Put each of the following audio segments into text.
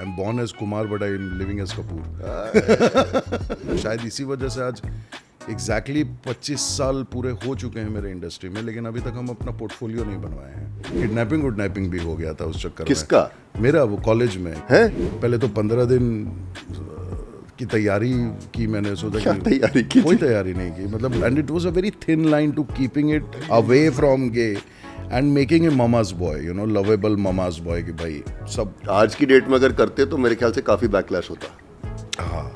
I am born as Kumar but I am living as Kapoor. शायद इसी वजह से आज एग्जैक्टली 25 साल पूरे हो चुके हैं मेरे इंडस्ट्री में, लेकिन अभी तक हम अपना पोर्टफोलियो नहीं बनवाए हैं। किडनैपिंग भी हो गया था उस चक्कर में। किसका? मेरा, वो कॉलेज में है? पहले तो 15 दिन की तैयारी की मैंने, सोचा क्या तैयारी की? कोई तैयारी नहीं की, मतलब and it was a very thin line to keeping it away from gay and making a mama's boy, you know, lovable mama's boy कि भाई सब। आज की डेट में अगर करते तो मेरे ख्याल से काफी बैकलैश होता। हाँ,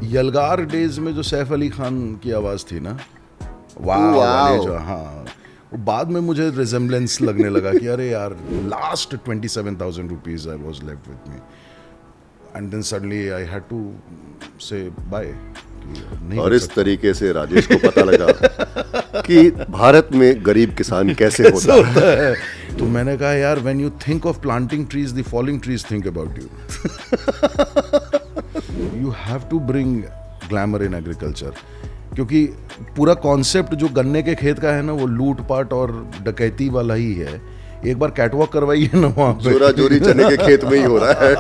यलगार डेज में जो सैफ अली खान की आवाज़ थी ना, वाह वाले जो, हाँ, वो बाद में मुझे रिजेम्बलेंस लगने लगा कि अरे यार, last 27,000 rupees I was left with me and then suddenly I had to say bye. और इस तरीके से राजेश को पता लगा कि भारत में गरीब किसान कैसे होता है। तो मैंने कहा यार, when you think of planting trees, the falling trees think about you. You have to bring glamour in agriculture, क्योंकि पूरा कॉन्सेप्ट जो गन्ने के खेत का है ना, वो लूटपाट और डकैती वाला ही है। एक बार कैटवॉक करवाइए ना वहाँ पे, जोरा जोरी चने के खेत में ही हो रहा है।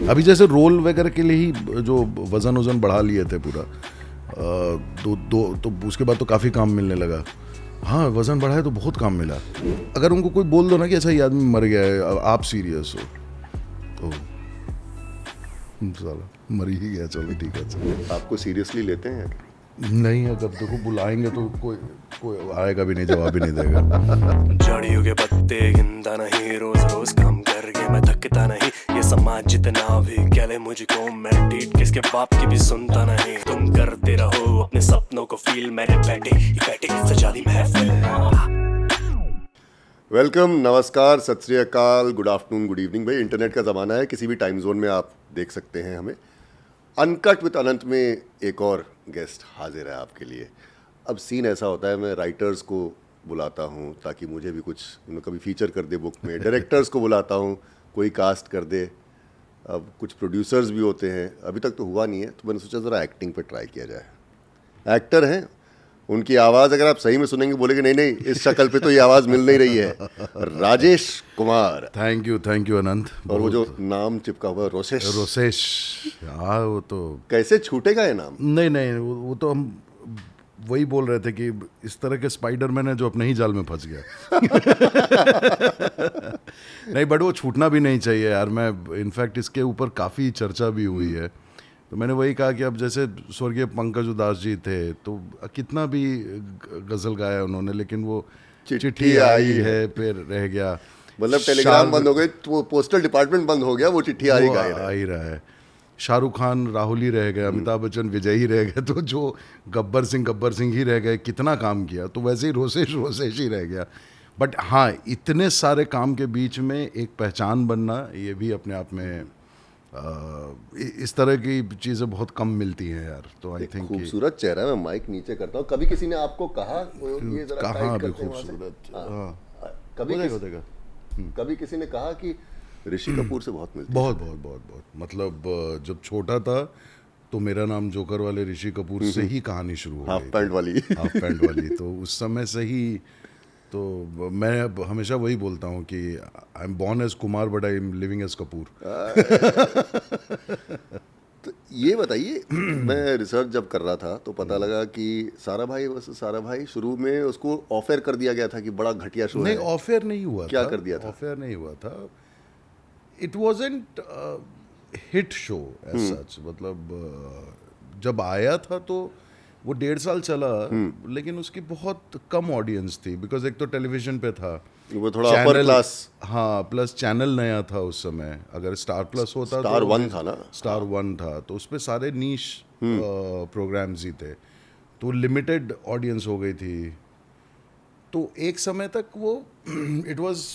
अभी जैसे रोल वगैरह के लिए ही जो वजन बढ़ा लिए थे पूरा, तो उसके बाद तो काफ़ी काम मिलने लगा। हाँ, वजन बढ़ा है तो बहुत काम मिला। अगर उनको कोई बोल दो ना कि अच्छा ये आदमी मर गया है, आप सीरियस हो, तो साला मर ही गया, चलो ठीक है। चलो, आपको सीरियसली लेते हैं? नहीं, अगर देखो बुलाएंगे तो कोई आएगा भी नहीं, जवाब भी नहीं देगा। झाड़ियों के पत्ते गिनता नहीं, रोज रोज काम करके मैं थकता नहीं। ये समाज जितना भी कह ले मुझको, मैं डीट किसके बाप की भी सुनता नहीं। तुम करते रहो अपने सपनों को फील, मेरे बैठे सजा दी महफिल। वेलकम, नमस्कार, सत श्री अकाल, गुड आफ्टरनून, गुड इवनिंग। भाई, इंटरनेट का ज़माना है, किसी भी टाइम जोन में आप देख सकते हैं हमें। अनकट विद अनंत में एक और गेस्ट हाजिर है आपके लिए। अब सीन ऐसा होता है, मैं राइटर्स को बुलाता हूँ ताकि मुझे भी कुछ कभी फीचर कर दे बुक में, डायरेक्टर्स को बुलाता हूँ कोई कास्ट कर दे, अब कुछ प्रोड्यूसर्स भी होते हैं। अभी तक तो हुआ नहीं है, तो मैंने सोचा ज़रा एक्टिंग पर ट्राई किया जाए। एक्टर हैं, उनकी आवाज़ अगर आप सही में सुनेंगे बोलेंगे नहीं, इस शक्ल पे तो ये आवाज़ मिल नहीं रही है। राजेश कुमार। थैंक यू अनंत। और वो जो नाम चिपका हुआ रोसेश, हाँ, वो तो कैसे छूटेगा ये नाम? नहीं, वो तो हम वही बोल रहे थे कि इस तरह के स्पाइडरमैन है जो अपने ही जाल में फंस गया। नहीं, बट वो छूटना भी नहीं चाहिए यार। मैं इनफैक्ट इसके ऊपर काफ़ी चर्चा भी हुई है, तो मैंने वही कहा कि अब जैसे स्वर्गीय पंकज उदास जी थे, तो कितना भी गज़ल गाया उन्होंने, लेकिन वो चिट्ठी आई है फिर रह गया। मतलब टेलीग्राम बंद हो गए तो पोस्टल डिपार्टमेंट बंद हो गया, वो चिट्ठी आ ही रहा है। शाहरुख खान राहुल ही रह गए, अमिताभ बच्चन विजय ही रह गए, तो जो गब्बर सिंह ही रह गए, कितना काम किया, तो वैसे ही रोसेश ही रह गया। बट हाँ, इतने सारे काम के बीच में एक पहचान बनना, ये भी अपने आप में इस तरह की चीज़ें बहुत कम मिलती हैं यार। तो आई थिंक खूबसूरत चेहरा है। मैं माइक नीचे करता हूँ। कभी किसी ने आपको कहा ये जरा कहाँ टाइट भी करते हैं खूबसूरत? हाँ। कभी किसी ने कहा कि ऋषि कपूर से बहुत मिलती है? बहुत। मतलब जब छोटा था तो मेरा नाम जोकर वाले ऋषि कपूर से ही कहानी शुरू हो गई। हाफ पैंट वाली। तो उस समय से ही, तो मैं अब हमेशा वही बोलता हूँ कि I am born as Kumar but I am living as Kapoor. तो ये बताइए, मैं रिसर्च जब कर रहा था तो पता लगा कि सारा भाई शुरू में उसको ऑफर कर दिया गया था कि बड़ा घटिया शो है। नहीं, ऑफर नहीं हुआ। क्या कर दिया था? ऑफर नहीं हुआ था। It wasn't hit show as such. मतलब जब आया था तो वो 1.5 साल चला, लेकिन उसकी बहुत कम ऑडियंस थी, बिकॉज एक तो टेलीविजन पे था, वो थोड़ा अपर क्लास। हाँ, प्लस चैनल नया था उस समय। अगर स्टार प्लस होता, स्टार वन था ना, स्टार वन था, तो उस पर सारे नीश प्रोग्राम्स ही थे, तो लिमिटेड ऑडियंस हो गई थी। तो एक समय तक वो इट वाज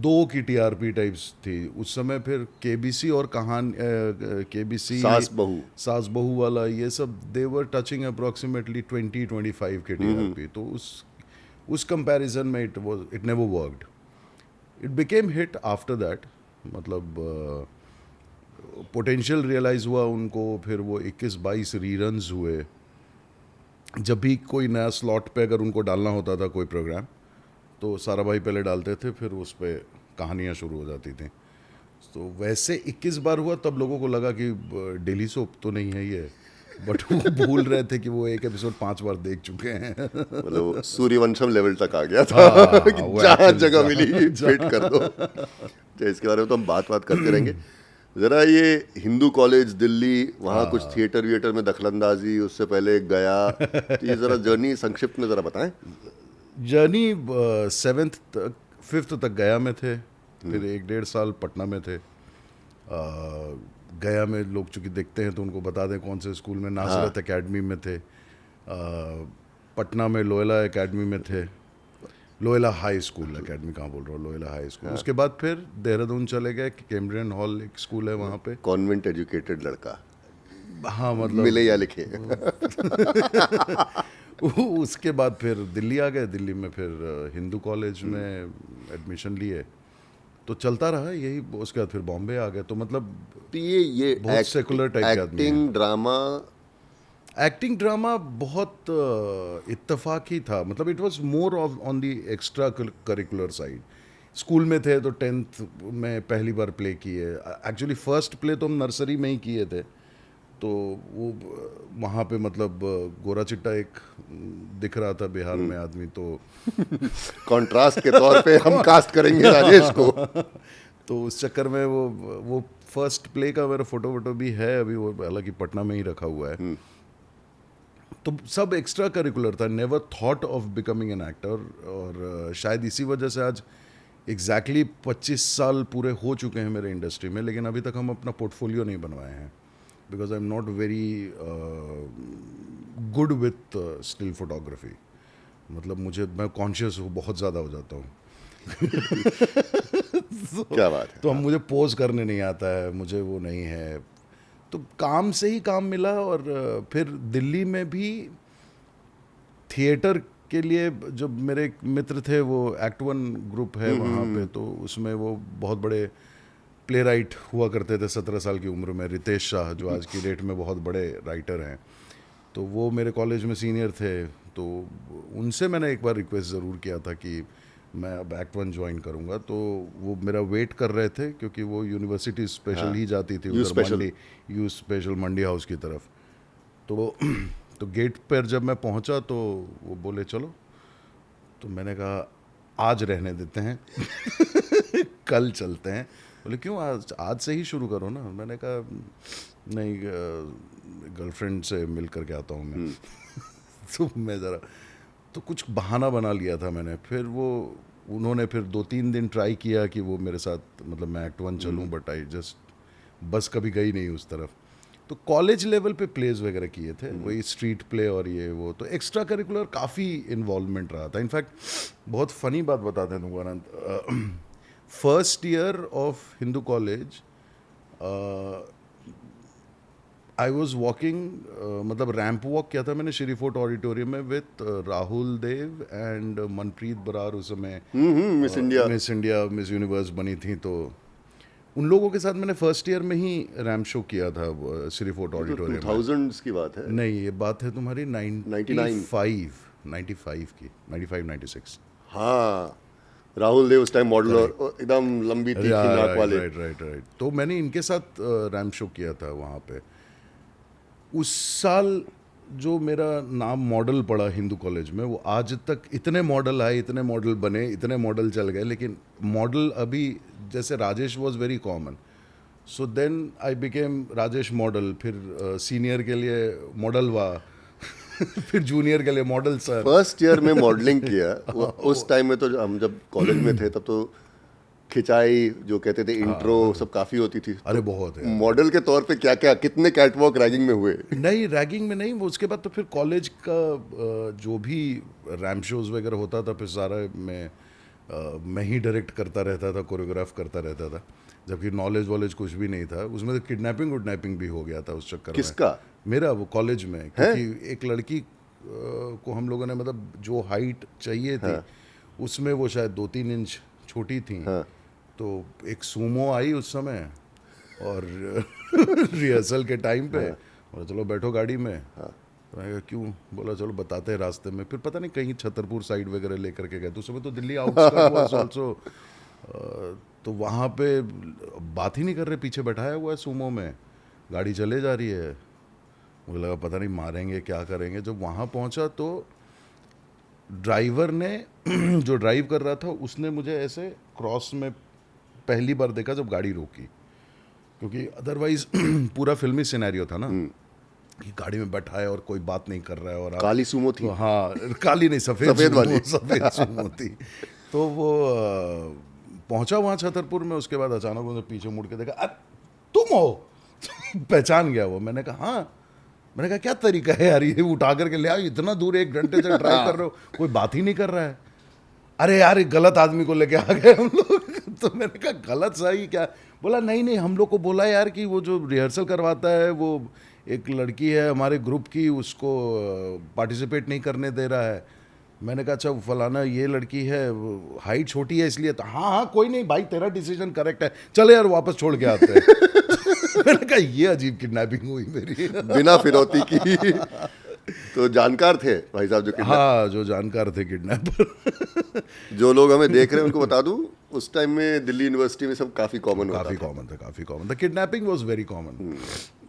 2 की टीआरपी टाइप्स थी उस समय। फिर केबीसी और केबीसी सास बहू वाला, ये सब दे वर टचिंग अप्रॉक्सीमेटली 20-25 के टीआरपी। तो उस कंपैरिजन में it never worked. It became hit after that. मतलब पोटेंशियल रियलाइज हुआ उनको। फिर वो 21-22 रीरन्स हुए। जब भी कोई नया स्लॉट पे अगर उनको डालना होता था कोई प्रोग्राम, तो सारा भाई पहले डालते थे, फिर उस पर कहानियाँ शुरू हो जाती थी। तो वैसे 21 बार हुआ, तब लोगों को लगा कि डेली सोप तो नहीं है ये, बट वो भूल रहे थे कि वो एक एपिसोड 5 बार देख चुके हैं। मतलब सूर्यवंशम लेवल तक आ गया था कि वो जहाँ actually जगह मिली फिट कर दो। तो इसके बारे में तो हम बात करते रहेंगे। ज़रा ये हिंदू कॉलेज दिल्ली, वहाँ कुछ थिएटर विएटर में दखलंदाजी, उससे पहले गया, तो ये ज़रा जर्नी संक्षिप्त में ज़रा बताएं। जर्नी 7th तक 5th तक गया में थे, फिर 1-1.5 साल पटना में थे। गया में लोग चूँकि देखते हैं तो उनको बता दें कौन से स्कूल में, नासरत एकेडमी में थे। पटना में लोयला एकेडमी में थे, लोयला हाई स्कूल, एकेडमी कहाँ बोल रहा हूँ, लोयला हाई स्कूल। उसके बाद फिर देहरादून चले गए, कैम्ब्रियन हॉल एक स्कूल है वहाँ पे। कॉन्वेंट एजुकेटेड लड़का, हाँ मतलब मिले या लिखे। उसके बाद फिर दिल्ली आ गए। दिल्ली में फिर हिंदू कॉलेज में एडमिशन लिए, तो चलता रहा यही। उसके बाद फिर बॉम्बे आ गए। तो मतलब तो ये बहुत सेकुलर टाइप के आदमी हैं। एक्टिंग ड्रामा बहुत इत्तेफाकी था, मतलब it was more on the extra curricular side. School में थे तो 10th में पहली बार प्ले किए। एक्चुअली फर्स्ट प्ले तो हम नर्सरी में ही किए थे, तो वो वहाँ पे मतलब गोरा चिट्टा एक दिख रहा था बिहार में आदमी, तो कंट्रास्ट के तौर पे हम कास्ट करेंगे राजेश को। तो उस चक्कर में वो फर्स्ट प्ले का मेरा फोटो भी है अभी, वो हालांकि पटना में ही रखा हुआ है। तो सब एक्स्ट्रा करिकुलर था, never thought of becoming an actor. और शायद इसी वजह से आज एग्जैक्टली 25 साल पूरे हो चुके हैं मेरे इंडस्ट्री में, लेकिन अभी तक हम अपना पोर्टफोलियो नहीं बनवाए हैं, because I am not very good with still photography. मतलब मैं कॉन्शियस हूँ, बहुत ज़्यादा हो जाता हूँ। क्या बात है। तो मुझे पोज करने नहीं आता है, मुझे वो नहीं है। तो काम से ही काम मिला। और फिर दिल्ली में भी थिएटर के लिए जो मेरे एक मित्र थे, वो एक्ट वन ग्रुप है वहाँ पे, तो उसमें वो बहुत बड़े प्ले राइट हुआ करते थे 17 साल की उम्र में, रितेश शाह, जो आज की डेट में बहुत बड़े राइटर हैं। तो वो मेरे कॉलेज में सीनियर थे, तो उनसे मैंने एक बार रिक्वेस्ट ज़रूर किया था कि मैं अब एक्ट वन ज्वाइन करूँगा। तो वो मेरा वेट कर रहे थे, क्योंकि वो यूनिवर्सिटी स्पेशल ही जाती थी उधर यू स्पेशल मंडी हाउस की तरफ। तो गेट पर जब मैं पहुंचा तो वो बोले चलो। तो मैंने कहा आज रहने देते हैं कल चलते हैं। बोले क्यों, आज से ही शुरू करो ना। मैंने कहा नहीं, गर्लफ्रेंड से मिल करके आता हूँ मैं। तो मैं ज़रा तो कुछ बहाना बना लिया था मैंने। फिर उन्होंने फिर 2-3 दिन ट्राई किया कि वो मेरे साथ, मतलब मैं एक्ट वन चलूँ, बट आई जस्ट बस कभी गई नहीं उस तरफ। तो कॉलेज लेवल पे प्लेज वगैरह किए थे, वही स्ट्रीट प्ले और ये वो। तो एक्स्ट्रा करिकुलर काफ़ी इन्वॉल्वमेंट रहा था। इनफैक्ट बहुत फ़नी बात बताते हैं तुमको Anant, first year of Hindu college I was walking, मतलब रैंप वॉक किया था मैंने श्री फोर्ट ऑडिटोरियम में विथ राहुल देव एंड मनप्रीत बरार। उस समय मिस इंडिया मिस यूनिवर्स बनी थी, तो उन लोगों के साथ मैंने फर्स्ट ईयर में ही रैम्प शो किया था श्री फोर्ट ऑडिटोरियम। 2000s की बात है? नहीं, ये बात है तुम्हारी 95 की, 95-96। हाँ, राहुल देव उस टाइम मॉडल और एकदम लंबी तीखी नाक वाले। राइट। तो मैंने इनके साथ रैम्प शो किया था वहाँ पे। उस साल जो मेरा नाम मॉडल पड़ा हिंदू कॉलेज में, वो आज तक इतने मॉडल आए, इतने मॉडल बने, इतने मॉडल चल गए, लेकिन मॉडल अभी जैसे Rajesh was very common, so then I became Rajesh model. फिर सीनियर के लिए मॉडल वा फिर जूनियर के लिए मॉडल सर। फर्स्ट ईयर में मॉडलिंग किया उस टाइम में, तो हम जब कॉलेज में थे तब तो खिंचाई जो कहते थे, इंट्रो सब काफ़ी होती थी। अरे बहुत है। मॉडल के तौर पे क्या क्या, कितने कैटवॉक रैगिंग में हुए? नहीं, रैगिंग में नहीं। वो उसके बाद तो फिर कॉलेज का जो भी रैम्प शोज वगैरह होता था, फिर सारा मैं ही डायरेक्ट करता रहता था, कोरियोग्राफ करता रहता था, जबकि नॉलेज वॉलेज कुछ भी नहीं था उसमें। तो किडनैपिंग भी हो गया था उस चक्कर में। किसका? मेरा, वो कॉलेज में, क्योंकि एक लड़की को हम लोगों ने, मतलब जो हाइट चाहिए थी उसमें वो शायद 2-3 इंच छोटी थी। तो एक सूमो आई उस समय, और रिहर्सल के टाइम पे बोला चलो बैठो गाड़ी में। तो मैं कहा क्यों? बोला चलो बताते हैं रास्ते में। फिर पता नहीं कहीं छतरपुर साइड वगैरह लेकर के गए। तो उस समय तो दिल्ली आउटस्कर्ट वाज आल्सो तो वहाँ पे बात ही नहीं कर रहे, पीछे बैठाया हुआ है सूमो में, गाड़ी चले जा रही है। मुझे लगा पता नहीं मारेंगे क्या करेंगे। जब वहाँ पहुँचा तो ड्राइवर ने जो ड्राइव कर रहा था उसने मुझे ऐसे क्रॉस में पहली बार देखा जब गाड़ी रोकी, क्योंकि अदरवाइज पूरा फिल्मी सिनेरियो था ना कि गाड़ी में बैठा है और कोई बात नहीं कर रहा है और काली सूमो थी। तो हाँ, काली नहीं, सफ़ेद वाली। सफ़ेद सूमो थी। तो वो पहुंचा वहाँ छतरपुर में, उसके बाद अचानक उन्होंने पीछे मुड़ के देखा, तुम हो? पहचान गया वो। मैंने कहा हाँ। मैंने कहा क्या तरीका है यार, ये उठा करके ले आओ, इतना दूर 1 घंटे से ड्राइव कर रहे हो, कोई बात ही नहीं कर रहा है। अरे यार एक गलत आदमी को लेके आ गए हम लोग। तो मैंने कहा गलत सही क्या? बोला नहीं नहीं, हम लोग को बोला यार कि वो जो रिहर्सल करवाता है वो एक लड़की है हमारे ग्रुप की, उसको पार्टिसिपेट नहीं करने दे रहा है। मैंने कहा अच्छा फलाना ये लड़की है, हाइट छोटी है इसलिए। तो हाँ हाँ कोई नहीं भाई, तेरा डिसीजन करेक्ट है, चले यार वापस छोड़ के आते हैं। मैंने कहा ये अजीब किडनैपिंग हुई मेरी। बिना फिरौती की। तो जानकार थे भाई साहब जो हाँ, जो जानकार थे किडनैपर। जो लोग हमें देख रहे हैं उनको बता दूं, उस टाइम में दिल्ली यूनिवर्सिटी में सब काफी कॉमन होता काफी था। कॉमन था। Kidnapping was very common.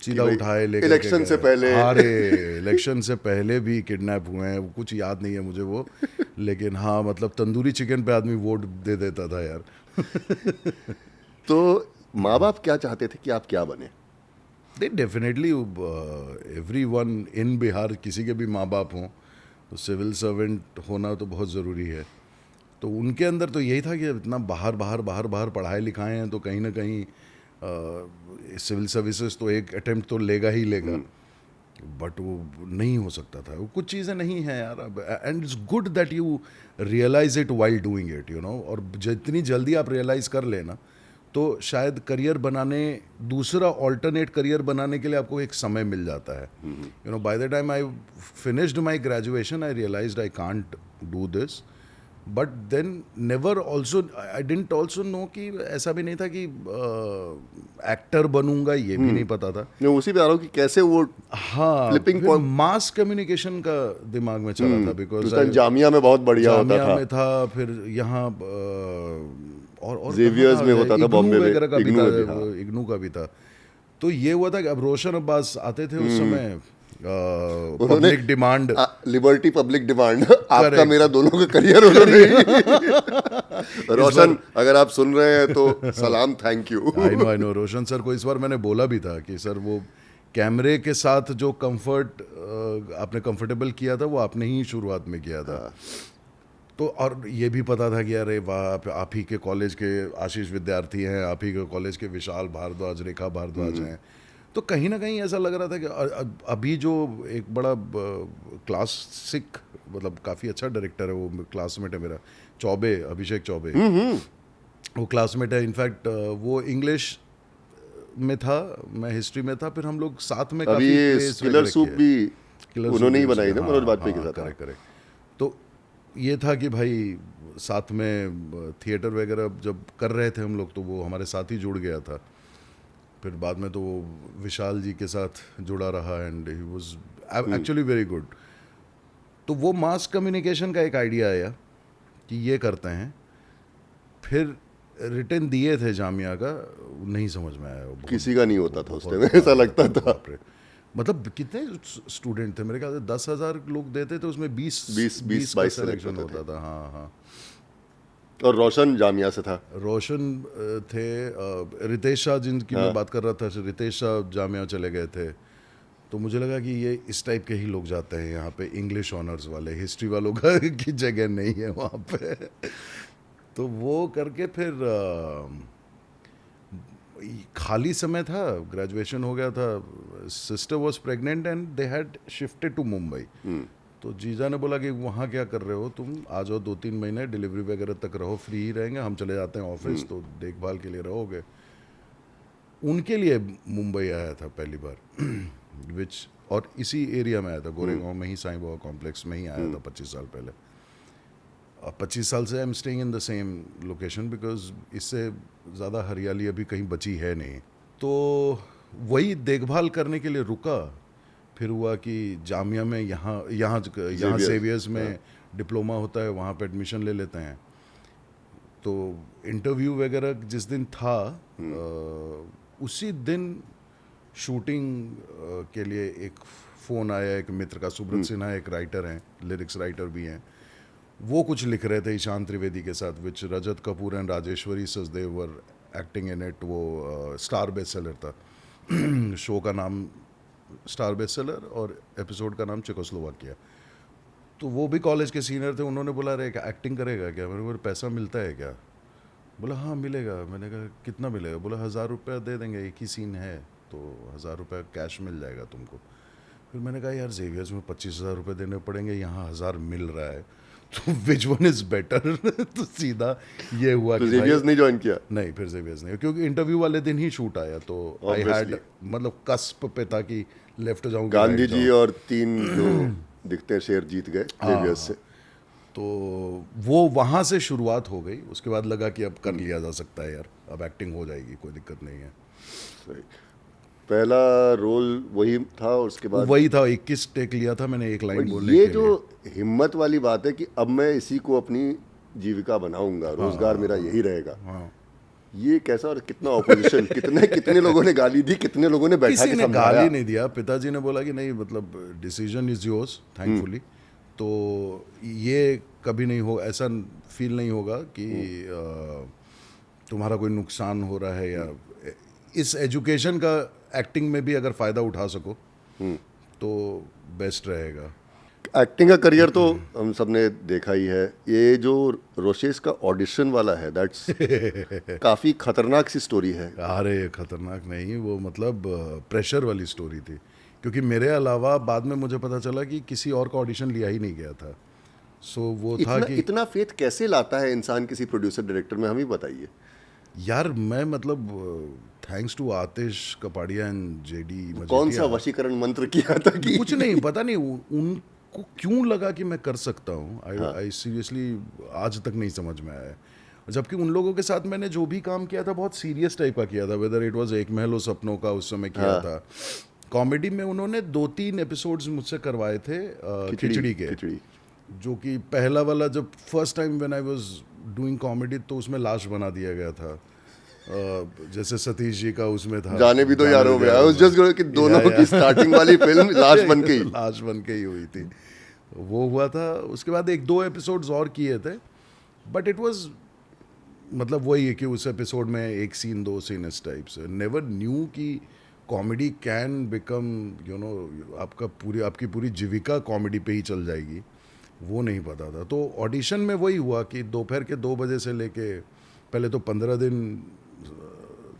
सीधा भाई, उठाए लेके इलेक्शन से पहले। अरे इलेक्शन से पहले भी किडनैप हुए हैं, कुछ याद नहीं है मुझे वो, लेकिन हाँ मतलब तंदूरी चिकन पे आदमी वोट दे देता था यार। तो माँ बाप क्या चाहते थे कि आप क्या बने? They definitely everyone in Bihar, किसी के भी माँ बाप हों तो सिविल सर्वेंट होना तो बहुत ज़रूरी है। तो उनके अंदर तो यही था कि इतना बाहर पढ़ाए लिखाए हैं तो कहीं ना कहीं सिविल सर्विसेज तो एक अटेम्प्ट तो लेगा ही लेगा, बट वो नहीं हो सकता था। वो कुछ चीज़ें नहीं हैं यार। And it's good that you realise it while doing it, you know. और जितनी जल्दी आप रियलाइज़ कर लेना तो शायद करियर बनाने, दूसरा ऑल्टरनेट करियर बनाने के लिए आपको एक समय मिल जाता है। You know, by the time I finished my graduation I realised I can't do this, but then never also I didn't also know कि ऐसा भी नहीं था कि एक्टर बनूंगा, ये भी नहीं पता था। मैं उसी पे आ रहा हूँ कि कैसे वो हाँ, फ्लिपिंग फिर मास कम्युनिकेशन का दिमाग में चला था, बिकॉज जामिया में बहुत बढ़िया होता जामिया था। में था, फिर यहाँ और Xavier's में होता था, बॉम्बे में, वगैरह का भी इग्नू था, में भी, हाँ। इग्नू का भी था। तो ये हुआ था कि अब रोशन अब्बास आते थे उस समय, public demand, liberty public demand, आपका मेरा दोनों का करियर उन्होंने। रोशन अगर आप सुन रहे हैं तो सलाम, thank you. I know Roshan sir को इस बार मैंने बोला भी था कि सर वो कैमरे के साथ जो कंफर्ट आपने कंफर्टेबल किया था वो आपने ही शुरुआत में किया था। तो और ये भी पता था कि अरे वाह, आप ही के कॉलेज के आशीष विद्यार्थी हैं, आप ही के कॉलेज के विशाल भारद्वाज, रेखा भारद्वाज हैं। तो कहीं ना कहीं ऐसा लग रहा था कि अभी जो एक बड़ा क्लासिक, मतलब काफ़ी अच्छा डायरेक्टर है, वो क्लासमेट है मेरा, चौबे, अभिषेक चौबे, वो क्लासमेट है। इनफैक्ट वो इंग्लिश में था, मैं हिस्ट्री में था, फिर हम लोग साथ में अभी किलर सूप भी उन्होंने ही बनाई ना, मनोज वाजपेयी के साथ। करेक्ट। तो ये था कि भाई साथ में थिएटर वगैरह जब कर रहे थे हम लोग तो वो हमारे साथ ही जुड़ गया था। फिर बाद में तो वो विशाल जी के साथ जुड़ा रहा and he was actually very good. तो वो मास कम्युनिकेशन का एक आइडिया आया कि ये करते हैं। फिर रिटर्न दिए थे जामिया का, नहीं समझ में आया। किसी का नहीं होता था उस टाइम, ऐसा लगता था। मतलब कितने स्टूडेंट थे, मेरे ख्याल से 10,000 लोग देते थे, उसमें 20 का सिलेक्शन होता था। हाँ। और रोशन जामिया से था। रोशन थे, रितेश शाह जिनकी मैं बात कर रहा था, रितेश शाह जामिया चले गए थे। तो मुझे लगा कि ये इस टाइप के ही लोग जाते हैं यहाँ पे, इंग्लिश ऑनर्स वाले, हिस्ट्री वालों का की जगह नहीं है वहाँ पे। तो वो करके फिर खाली समय था, ग्रेजुएशन हो गया था, sister was pregnant and they had shifted to Mumbai. तो जीजा ने बोला कि वहाँ क्या कर रहे हो तुम, आ जाओ 2-3 महीने डिलीवरी वगैरह तक रहो, फ्री ही रहेंगे, हम चले जाते हैं ऑफिस, तो देखभाल के लिए रहोगे। उनके लिए मुंबई आया था पहली बार, विच और इसी एरिया में आया था, गोरेगांव में ही, साईं बाबा कॉम्प्लेक्स में ही आया था 25 साल पहले। 25 साल से I am staying in the same location, because इससे ज़्यादा हरियाली अभी कहीं बची है नहीं। तो वही देखभाल करने के लिए रुका। फिर हुआ कि जामिया में यहाँ सेवियर्स में डिप्लोमा होता है, वहाँ पे एडमिशन ले लेते हैं। तो इंटरव्यू वगैरह जिस दिन था उसी दिन शूटिंग के लिए एक फ़ोन आया एक मित्र का, सुब्रत सिन्हा एक राइटर हैं, लिरिक्स राइटर भी हैं, वो कुछ लिख रहे थे ईशान त्रिवेदी के साथ, which Rajat Kapoor and Rajeshwari Sachdev were acting in it. वो स्टार बेस्ट सेलर था शो का नाम स्टार बेस्ट सेलर और एपिसोड का नाम चेकोस्लोवाकिया। तो वो भी कॉलेज के सीनियर थे, उन्होंने बोला अरे एक्टिंग करेगा क्या? मैंने बोला पैसा मिलता है क्या? बोला हाँ मिलेगा। मैंने कहा कितना मिलेगा? बोला 1000 रुपया दे देंगे, एक ही सीन है तो 1000 रुपया कैश मिल जाएगा तुमको। फिर मैंने कहा यार जेवियर्स में 25,000 रुपये देने पड़ेंगे, यहाँ 1000 मिल रहा है, तो विच वन इज़ बेटर? तो सीधा ये हुआ तो कि जेवियर्स नहीं ज्वाइन किया? नहीं, फिर जेवियर्स नहीं, क्योंकि इंटरव्यू वाले दिन ही शूट आया, तो आई हैड मतलब कस्प पे था कि लेफ्ट जाऊँगा। गांधी जी और 3 जो दिखते हैं शेर जीत गए जेवियर्स से। तो वो वहाँ से शुरुआत हो गई। उसके बाद लगा कि अब कर लिया जा सकता है यार, अब एक्टिंग हो जाएगी, कोई दिक्कत नहीं है। सही। पहला रोल वही था और उसके बाद वही था, 21 टेक लिया था मैंने एक लाइन बोलने ये के जो लिए। हिम्मत वाली बात है कि अब मैं इसी को अपनी जीविका बनाऊंगा, रोजगार मेरा यही रहेगा, ये कैसा? और कितना ऑपोजिशन, कितने लोगों ने गाली दी, कितने लोगों ने बैठा किसी के ने समझाया? गाली नहीं दिया, पिताजी ने बोला कि नहीं मतलब डिसीजन इज योर्स थैंकफुली, तो ये कभी नहीं हो, ऐसा फील नहीं होगा कि तुम्हारा कोई नुकसान हो रहा है, या इस एजुकेशन का एक्टिंग में भी अगर फ़ायदा उठा सको तो बेस्ट रहेगा। एक्टिंग का करियर तो हम सब ने देखा ही है। ये जो रोशेस का ऑडिशन वाला है, दैट्स काफ़ी खतरनाक सी स्टोरी है। अरे खतरनाक नहीं, वो मतलब प्रेशर वाली स्टोरी थी, क्योंकि मेरे अलावा बाद में मुझे पता चला कि किसी और का ऑडिशन लिया ही नहीं गया था। सो वो था कि इतना फेथ कैसे लाता है इंसान किसी प्रोड्यूसर डायरेक्टर में, हमें बताइए यार। मैं मतलब thanks to Atish Kapadia and JD कौन सा वशीकरण मंत्र किया था कि कुछ नहीं पता नहीं उनको क्यों लगा कि मैं कर सकता हूँ। आई सीरियसली आज तक नहीं समझ में आया, जबकि उन लोगों के साथ मैंने जो भी काम किया था बहुत सीरियस टाइप का किया था, वेदर इट वाज एक महल सपनों का उस समय किया था, कॉमेडी में उन्होंने 2-3 एपिसोड्स मुझसे करवाए थे खिचड़ी के, जो कि पहला वाला जब first time when I was doing comedy तो उसमें लाश बना दिया गया था, जैसे सतीश जी का उसमें था जाने भी दो यारों में। आई वाज जस्ट गोइंग कि दोनों की स्टार्टिंग वाली फिल्म लाश बन के ही हुई थी, वो हुआ था। उसके बाद 1-2 एपिसोड्स और किए थे, बट इट वाज मतलब वही है कि उस एपिसोड में 1 सीन 2 सीन इस टाइप से। नेवर न्यू कि कॉमेडी कैन बिकम आपकी पूरी जीविका कॉमेडी पे ही चल जाएगी, वो नहीं पता था। तो ऑडिशन में वही हुआ कि दोपहर के 2 बजे से लेके पहले तो 15 दिन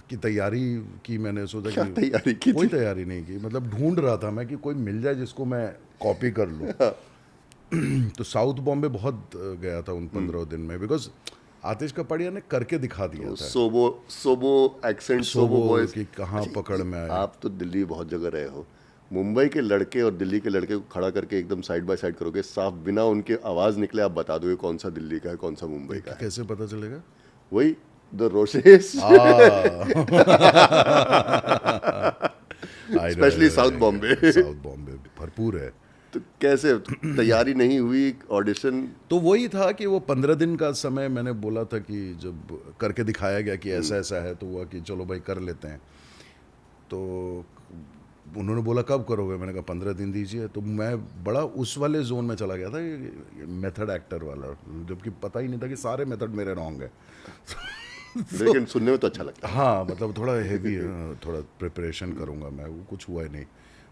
की तैयारी की। मैंने सोचा कि तैयारी की कोई तैयारी नहीं की, मतलब ढूंढ रहा था मैं कि कोई मिल जाए जिसको मैं कॉपी कर लूँ। तो साउथ बॉम्बे बहुत गया था उन 15 दिन में, बिकॉज आतिश कपाड़िया ने करके दिखा दिया था। सोबो एक्सेंट, सोबो वॉइस कि कहाँ पकड़ में आए। आप तो दिल्ली बहुत जगह रहे हो, मुंबई के लड़के और दिल्ली के लड़के को खड़ा करके एकदम साइड बाय साइड करोगे, साफ बिना उनके आवाज निकले आप बता दोगे कौन सा दिल्ली का है कौन सा मुंबई का है? कैसे पता चलेगा? वही द रोशेस, स्पेशली साउथ बॉम्बे भरपूर है। तो कैसे तैयारी नहीं हुई ऑडिशन? तो वही था कि वो 15 दिन का समय मैंने बोला था कि जब करके दिखाया गया कि ऐसा ऐसा है, तो हुआ कि चलो भाई कर लेते हैं। तो उन्होंने बोला कब करोगे? मैंने कहा 15 दिन दीजिए। तो मैं बड़ा उस वाले जोन में चला गया था, मेथड एक्टर वाला, जबकि पता ही नहीं था कि सारे मेथड मेरे रॉन्ग है। लेकिन सुनने में तो अच्छा लगता है। हाँ मतलब थोड़ा हेवी है, थोड़ा प्रिपरेशन करूँगा मैं, वो कुछ हुआ ही नहीं।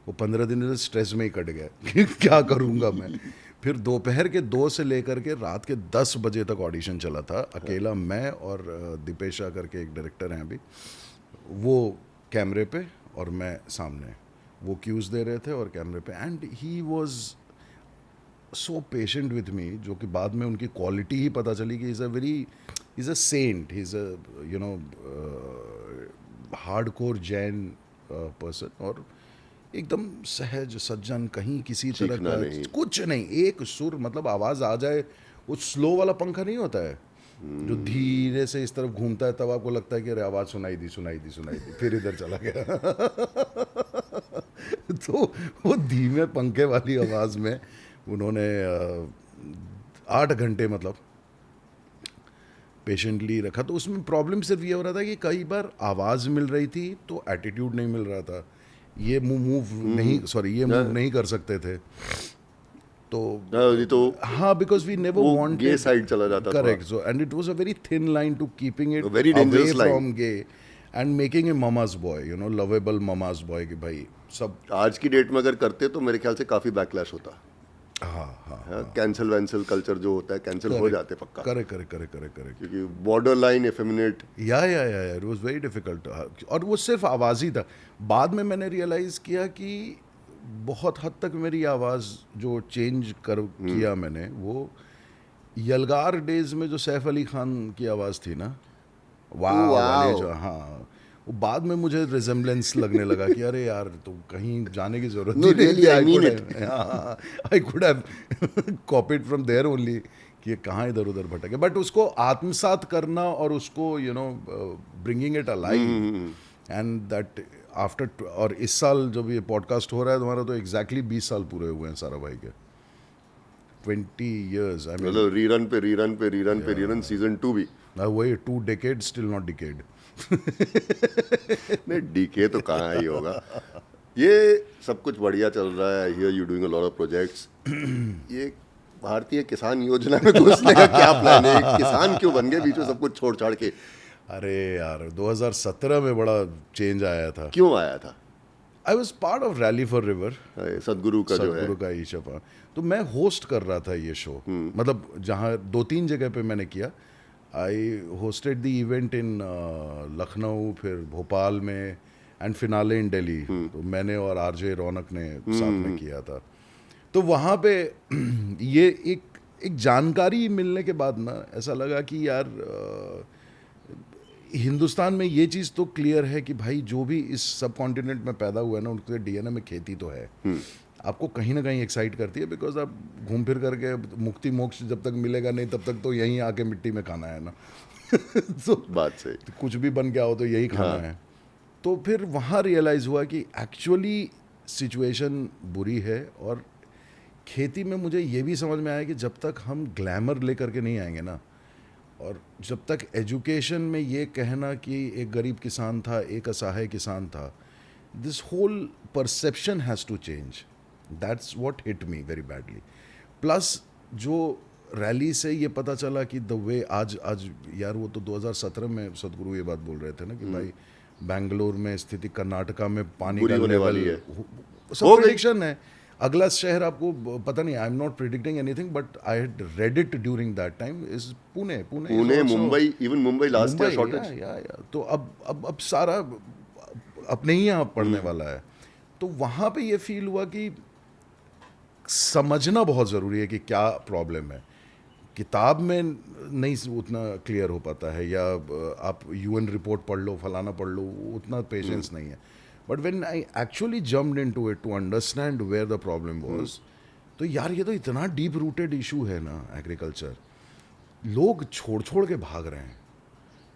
वो 15 दिन स्ट्रेस में ही कट गया कि क्या करूँगा मैं। फिर दोपहर के 2 से लेकर के रात के 10 बजे तक ऑडिशन चला था। अकेला मैं और दीपेशा करके एक डायरेक्टर हैं अभी, वो कैमरे पे और मैं सामने, वो क्यूज़ दे रहे थे और कैमरे पे, and he was so patient with me, जो कि बाद में उनकी क्वालिटी ही पता चली कि is a saint, he is a you know hardcore Jain person, और एकदम सहज सज्जन, कहीं किसी तरह का कुछ नहीं, एक सुर, मतलब आवाज़ आ जाए, वो स्लो वाला पंखा नहीं होता है जो धीरे से इस तरफ घूमता है, तब आपको लगता है कि अरे आवाज़ सुनाई दी, फिर इधर चला गया। तो वो धीमे पंखे वाली आवाज़ में उन्होंने 8 घंटे मतलब पेशेंटली रखा। तो उसमें प्रॉब्लम सिर्फ ये हो रहा था कि कई बार आवाज़ मिल रही थी तो एटीट्यूड नहीं मिल रहा था, ये मूव नहीं, सॉरी ये मूव नहीं कर सकते थे। तो ये तो हाँ, बिकॉज वी नेवर वो वांटेड गे साइड चला जाता था। Correct, so and it was a very thin line to keeping it very dangerous line. From gay and making a mama's boy, you know, lovable mama's boy, कि भाई सब। आज की date में अगर करते तो मेरे ख्याल से काफी बैकलैश होता। हाँ, कैंसिल वैंसिल कल्चर जो होता है, कैंसिल हो जाते पक्का, करेक्ट, क्योंकि बॉर्डर लाइन इफेमिनेट। या इट वाज वेरी डिफिकल्ट। और वो सिर्फ आवाज़ ही था। बाद में मैंने रियलाइज़ किया कि बहुत हद तक मेरी आवाज़ जो चेंज किया मैंने, वो यलगार डेज में जो सैफ अली खान की आवाज़ थी ना, वाह वाले जो, हाँ, वो बाद में मुझे रिजेम्बलेंस लगने लगा कि अरे यार, तो कहीं जाने की जरूरत No, really, I mean it. I could have copied from there only, कि ये कहाँ इधर उधर भटके। बट उसको आत्मसात करना और उसको you know bringing it alive, and that after, और इस साल जब ये पॉडकास्ट हो रहा है तुम्हारा, तो एग्जैक्टली 20 साल पूरे हुए हैं सारा भाई के, 20 years। आई मीन मतलब रीरन सीजन 2 भी वही 2 decades स्टिल नॉट डिकेड। नहीं, डीके तो कहाँ ही होगा। ये सब कुछ बढ़िया चल रहा है, here you doing a lot of projects. ये भारतीय किसान योजना में घुसने का क्या प्लान है? किसान क्यों बन गए बीच में सब कुछ छोड़ छाड़ के? अरे यार, 2017 में बड़ा चेंज आया था। क्यों आया था? I was part of rally for river, सदगुरु का जो है, सतगुरु का ईशपा। तो मैं होस्ट कर रहा था ये शो, मतलब जहाँ 2-3 जगह पे मैंने किया। आई hosted the event in Lucknow, फिर भोपाल में, एंड फिनाले इन दिल्ली। तो मैंने और आरजे रौनक ने साथ में किया था। तो वहाँ पे ये एक जानकारी मिलने के बाद ना, ऐसा लगा कि यार हिंदुस्तान में ये चीज़ तो क्लियर है कि भाई जो भी इस सब कॉन्टिनेंट में पैदा हुआ है ना, उनके डीएनए में खेती तो है। आपको कहीं ना कहीं एक्साइट करती है, बिकॉज आप घूम फिर करके मुक्ति मोक्ष जब तक मिलेगा नहीं, तब तक तो यहीं आके मिट्टी में खाना है ना। तो बात सही, तो कुछ भी बन के आओ तो यही खाना है। तो फिर वहाँ रियलाइज़ हुआ कि एक्चुअली सिचुएशन बुरी है। और खेती में मुझे ये भी समझ में आया कि जब तक हम ग्लैमर लेकर के नहीं आएंगे ना, और जब तक एजुकेशन में ये कहना कि एक गरीब किसान था, एक असहाय किसान था, this whole perception has to change. That's what hit me very badly. Plus जो रैली से ये पता चला कि द वे आज यार, वो तो 2017 में सदगुरु ये बात बोल रहे थे ना कि भाई बेंगलोर में स्थिति, कर्नाटका में पानी का लेवल, सब प्रेडिक्शन है। अगला शहर आपको पता नहीं, I am not predicting anything, but I had read it during that time, is Pune, Mumbai, even Mumbai last year shortage. तो अब सारा अपने ही यहाँ पढ़ने वाला है। तो वहाँ पे ये फील हुआ कि समझना बहुत ज़रूरी है कि क्या प्रॉब्लम है। किताब में नहीं उतना क्लियर हो पाता है, या आप यूएन रिपोर्ट पढ़ लो, फलाना पढ़ लो, उतना पेशेंस नहीं है। But when I actually jumped into it to understand where the problem was, तो यार ये तो इतना डीप रूटेड इशू है ना एग्रीकल्चर, लोग छोड़ के भाग रहे हैं।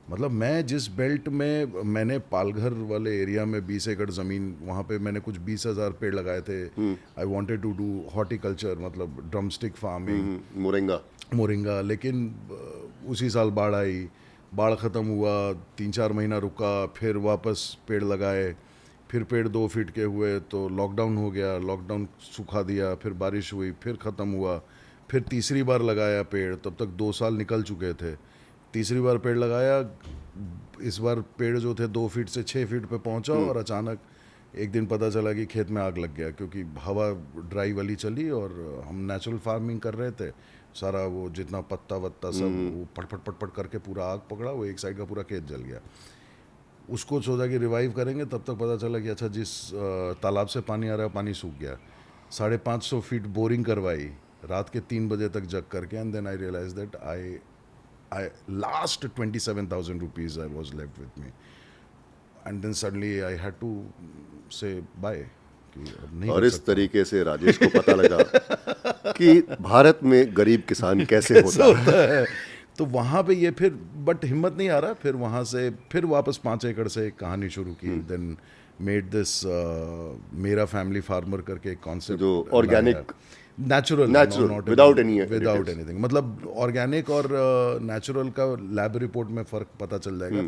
मतलब मैं जिस बेल्ट में, मैंने पालघर वाले एरिया में 20 एकड़ ज़मीन, वहाँ पे मैंने कुछ 20,000 पेड़ लगाए थे। I wanted to do horticulture, मतलब ड्रमस्टिक फार्मिंग, मोरिंगा। लेकिन उसी साल बाढ़ आई, बाढ़ ख़त्म हुआ, 3-4 महीना रुका, फिर वापस पेड़ लगाए, फिर पेड़ 2 फीट के हुए, तो लॉकडाउन हो गया, लॉकडाउन सुखा दिया, फिर बारिश हुई, फिर ख़त्म हुआ, फिर तीसरी बार लगाया पेड़, तब तक 2 साल निकल चुके थे। तीसरी बार पेड़ लगाया, इस बार पेड़ जो थे 2 फीट से 6 फीट पे पहुंचा, और अचानक एक दिन पता चला कि खेत में आग लग गया, क्योंकि हवा ड्राई वाली चली और हम नेचुरल फार्मिंग कर रहे थे। सारा वो जितना पत्ता वत्ता सब वो पट करके पूरा आग पकड़ा, वो एक साइड का पूरा खेत जल गया। उसको सोचा कि रिवाइव करेंगे, तब तक पता चला कि अच्छा जिस तालाब से पानी आ रहा है, पानी सूख गया। 550 फीट बोरिंग करवाई रात के 3 बजे तक जग करके, and then I realise that I last 27,000 rupees I was left with me, and then suddenly I had to say bye. और इस तरीके से राजेश को पता लगा कि भारत में गरीब किसान कैसे होता है। तो वहाँ पे ये फिर बट हिम्मत नहीं आ रहा, फिर वहाँ से फिर वापस 5 एकड़ से एक कहानी शुरू की। देन मेड दिस मेरा फैमिली फार्मर करके एक कॉन्सेप्ट, जो organic natural without any without additives. Anything, मतलब ऑर्गेनिक और नेचुरल का लैब रिपोर्ट में फ़र्क पता चल जाएगा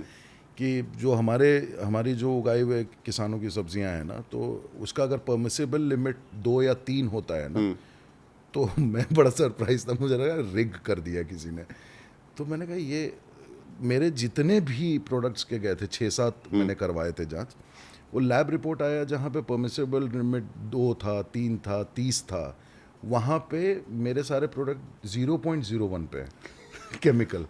कि जो हमारी जो उगाए हुए किसानों की सब्जियां हैं ना, तो उसका अगर परमिसिबल लिमिट 2 या 3 होता है ना, तो मैं बड़ा सरप्राइज था, मुझे लगा रिग कर दिया किसी ने। तो मैंने कहा ये मेरे जितने भी प्रोडक्ट्स के गए थे 6-7 मैंने करवाए थे जांच, वो लैब रिपोर्ट आया जहाँ पे परमिसिबल लिमिट 2 था, 3 था, 30 था, वहाँ पे मेरे सारे प्रोडक्ट 0.01 पे केमिकल।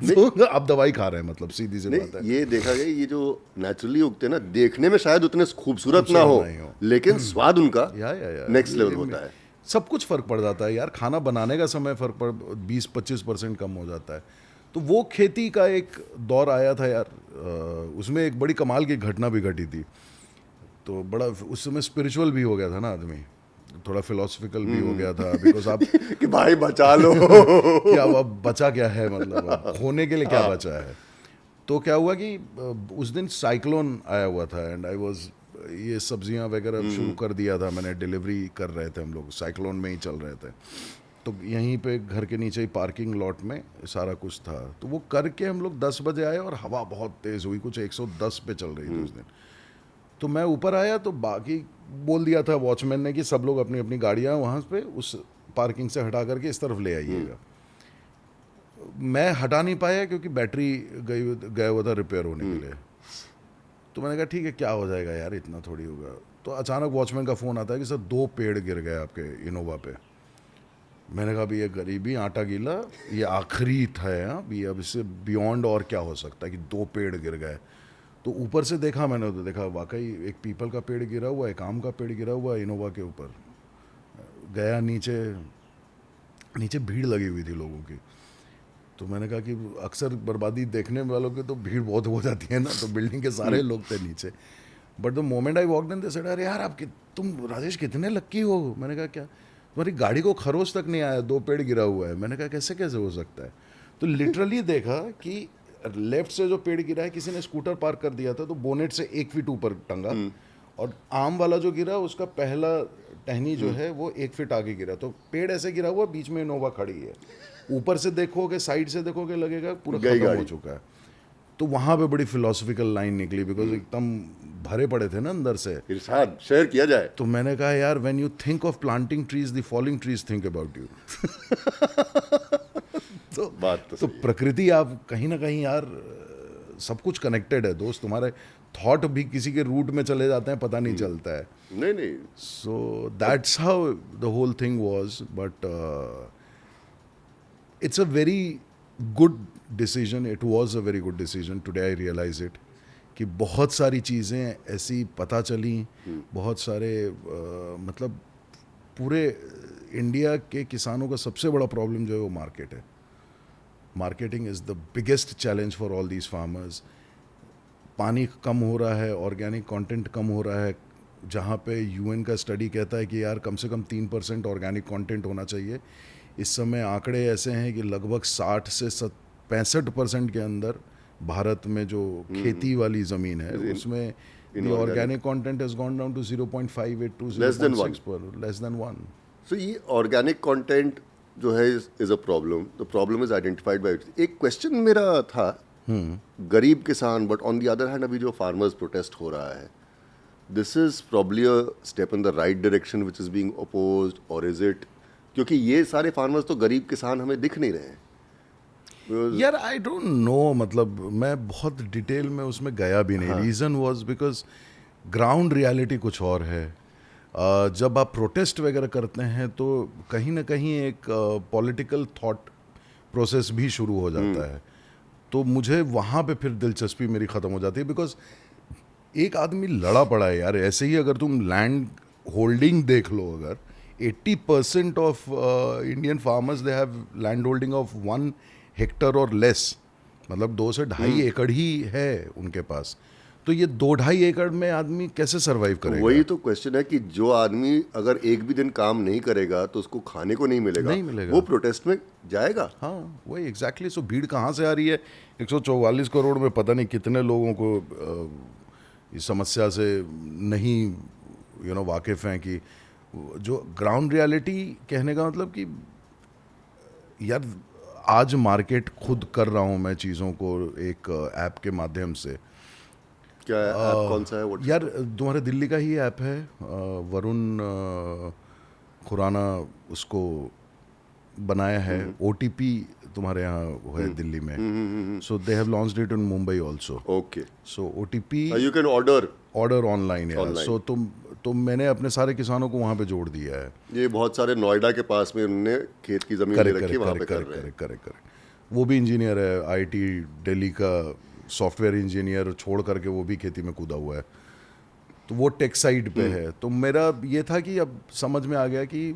तो आप दवाई खा रहे हैं, मतलब सीधी सी बात है। ये देखा गया, ये जो नेचुरली उगते हैं ना, देखने में शायद उतने खूबसूरत ना हो, नहीं हो। लेकिन स्वाद उनका या नेक्स्ट लेवल होता है। सब कुछ फ़र्क पड़ जाता है यार, खाना बनाने का समय 20-25% कम हो जाता है। तो वो खेती का एक दौर आया था यार, उसमें एक बड़ी कमाल की घटना भी घटी थी। तो बड़ा उस समय स्पिरिचुअल भी हो गया था ना आदमी, थोड़ा फिलोसफिकल भी हो गया था, बिकॉज आप कि भाई बचा लो। क्या अब बचा क्या है, मतलब अब खोने के लिए क्या बचा है। तो क्या हुआ कि उस दिन साइक्लोन आया हुआ था एंड आई वाज, ये सब्जियां वगैरह शुरू कर दिया था मैंने, डिलीवरी कर रहे थे हम लोग, साइक्लोन में ही चल रहे थे। तो यहीं पे घर के नीचे ही पार्किंग लॉट में सारा कुछ था। तो वो करके हम लोग 10 बजे आए और हवा बहुत तेज़ हुई, कुछ 110 पे चल रही थी उस दिन। तो मैं ऊपर आया तो बाकी बोल दिया था वॉचमैन ने कि सब लोग अपनी अपनी गाड़ियाँ वहाँ पे उस पार्किंग से हटा करके इस तरफ ले आइएगा। मैं हटा नहीं पाया क्योंकि बैटरी गया हुआ था रिपेयर होने के लिए। तो मैंने कहा ठीक है, क्या हो जाएगा यार, इतना थोड़ी होगा। तो अचानक वॉचमैन का फ़ोन आता है कि सर 2 पेड़ गिर गए आपके इनोवा पे। मैंने कहा अभी ये गरीबी आटा गीला, ये आखिरी था अभी, अब इससे बियॉन्ड और क्या हो सकता है कि 2 पेड़ गिर गए। तो ऊपर से देखा मैंने, तो देखा वाकई एक पीपल का पेड़ गिरा हुआ है, एक आम का पेड़ गिरा हुआ है इनोवा के ऊपर। गया नीचे भीड़ लगी हुई थी लोगों की। तो मैंने कहा कि अक्सर बर्बादी देखने वालों की तो भीड़ बहुत हो जाती है ना, तो बिल्डिंग के सारे लोग थे नीचे। But the moment I walked in, they said अरे यार तुम राजेश कितने लक्की हो। मैंने कहा क्या, तुम्हारी गाड़ी को खरोच तक नहीं आया, 2 पेड़ गिरा हुआ है। मैंने कहा कैसे हो सकता है। तो लिटरली देखा कि लेफ्ट से जो पेड़ गिरा है, किसी ने स्कूटर पार्क कर दिया था तो बोनेट से 1 फीट ऊपर टंगा, और आम वाला जो गिरा उसका पहला टहनी जो है वो 1 फीट आगे गिरा। तो पेड़ ऐसे गिरा हुआ, बीच में इनोवा खड़ी है। ऊपर से देखोगे, साइड से देखोगे, लगेगा पूरा खत्म हो चुका है। तो वहाँ पे बड़ी फिलोसफिकल लाइन निकली, बिकॉज एकदम भरे पड़े थे ना अंदर से। इरशाद शेयर किया जाए तो मैंने कहा यार, when you think of planting trees, the falling trees think about you. तो प्रकृति, आप कहीं ना कहीं यार सब कुछ कनेक्टेड है दोस्त। तुम्हारे थॉट भी किसी के रूट में चले जाते हैं, पता नहीं चलता है। नहीं so that's how the whole thing was. But it's a very good decision, it was a very good decision, today I realize it, कि बहुत सारी चीज़ें ऐसी पता चली, बहुत सारे मतलब पूरे इंडिया के किसानों का सबसे बड़ा प्रॉब्लम जो है वो मार्केट है। Marketing is the biggest challenge for all these farmers. पानी कम हो रहा है, ऑर्गेनिक कंटेंट कम हो रहा है, जहाँ पे यूएन का स्टडी कहता है कि यार कम से कम 3% ऑर्गेनिक कंटेंट होना चाहिए। इस समय आंकड़े ऐसे हैं कि लगभग 60 से 65% के अंदर भारत में जो खेती वाली ज़मीन है उसमें the organic content has gone down to 0.58 to 0.6 per, less than 1. So ये organic content जो है is a problem. The problem is identified by it. एक question मेरा था, गरीब किसान, but on the other hand अभी जो farmers protest हो रहा है, this is probably a step in the right direction which is being opposed, or is it? क्योंकि ये सारे फार्मर्स तो गरीब किसान हमें दिख नहीं रहे हैं यार। आई डोंट नो, मतलब मैं बहुत डिटेल में उसमें गया भी नहीं। Reason was because ground reality कुछ और है। जब आप प्रोटेस्ट वगैरह करते हैं तो कहीं ना कहीं एक पॉलिटिकल थॉट प्रोसेस भी शुरू हो जाता है। तो मुझे वहाँ पे फिर दिलचस्पी मेरी ख़त्म हो जाती है, बिकॉज एक आदमी लड़ा पड़ा है यार। ऐसे ही अगर तुम लैंड होल्डिंग देख लो, अगर 80% of Indian farmers they have land holding of 1 hectare or less, मतलब 2 से 2.5 एकड़ ही है उनके पास। तो ये 2-2.5 एकड़ में आदमी कैसे सरवाइव करेगा? वही तो क्वेश्चन है कि जो आदमी अगर एक भी दिन काम नहीं करेगा तो उसको खाने को नहीं मिलेगा, वो प्रोटेस्ट में जाएगा। हाँ वही एग्जैक्टली। सो भीड़ कहाँ से आ रही है? 144 करोड़ में पता नहीं कितने लोगों को इस समस्या से नहीं वाकिफ़ हैं कि जो ग्राउंड रियलिटी कहने का मतलब कि यार आज मार्केट खुद कर रहा हूँ मैं चीज़ों को एक ऐप के माध्यम से। क्या ऐप कौन सा है? What is यार तुम्हारे दिल्ली का ही ऐप है, वरुण खुराना उसको बनाया है। OTP तुम्हारे यहाँ है दिल्ली में, so they have launched it in Mumbai also. Okay, so OTP you can order online है। Online. सो तो मैंने अपने सारे किसानों को वहाँ पे जोड़ दिया है। ये बहुत सारे नोएडा के पास में उन्होंने खेत की जमीन ले रखी है, वहाँ पे कर रहे हैं। करेक्ट। वो भी इंजीनियर है, IT दिल्ली का सॉफ्टवेयर इंजीनियर छोड़ करके वो भी खेती में कूदा हुआ है, तो वो टेक साइड पे है। तो मेरा ये था कि अब समझ में आ गया कि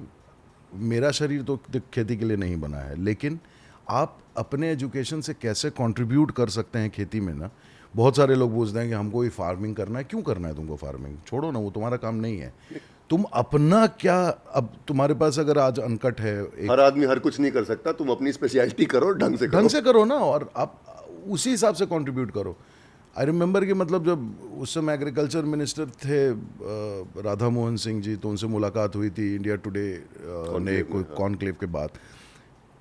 मेरा शरीर तो खेती के लिए नहीं बना है, लेकिन आप अपने एजुकेशन से कैसे कंट्रीब्यूट कर सकते हैं खेती में ना। बहुत सारे लोग पूछते हैं कि हमको ही फार्मिंग करना है। क्यों करना है तुमको फार्मिंग? छोड़ो ना, वो तुम्हारा काम नहीं है। तुम अपना क्या, अब तुम्हारे पास अगर आज अनकट है हर आदमी हर कुछ नहीं कर सकता, तुम अपनी स्पेशलिटी करो, ढंग से करो ना, और आप उसी हिसाब से कंट्रीब्यूट करो। आई रिमेंबर कि मतलब जब उस समय एग्रीकल्चर मिनिस्टर थे राधा मोहन सिंह जी, तो उनसे मुलाकात हुई थी इंडिया टुडे ने कोई कॉन्क्लेव के बाद।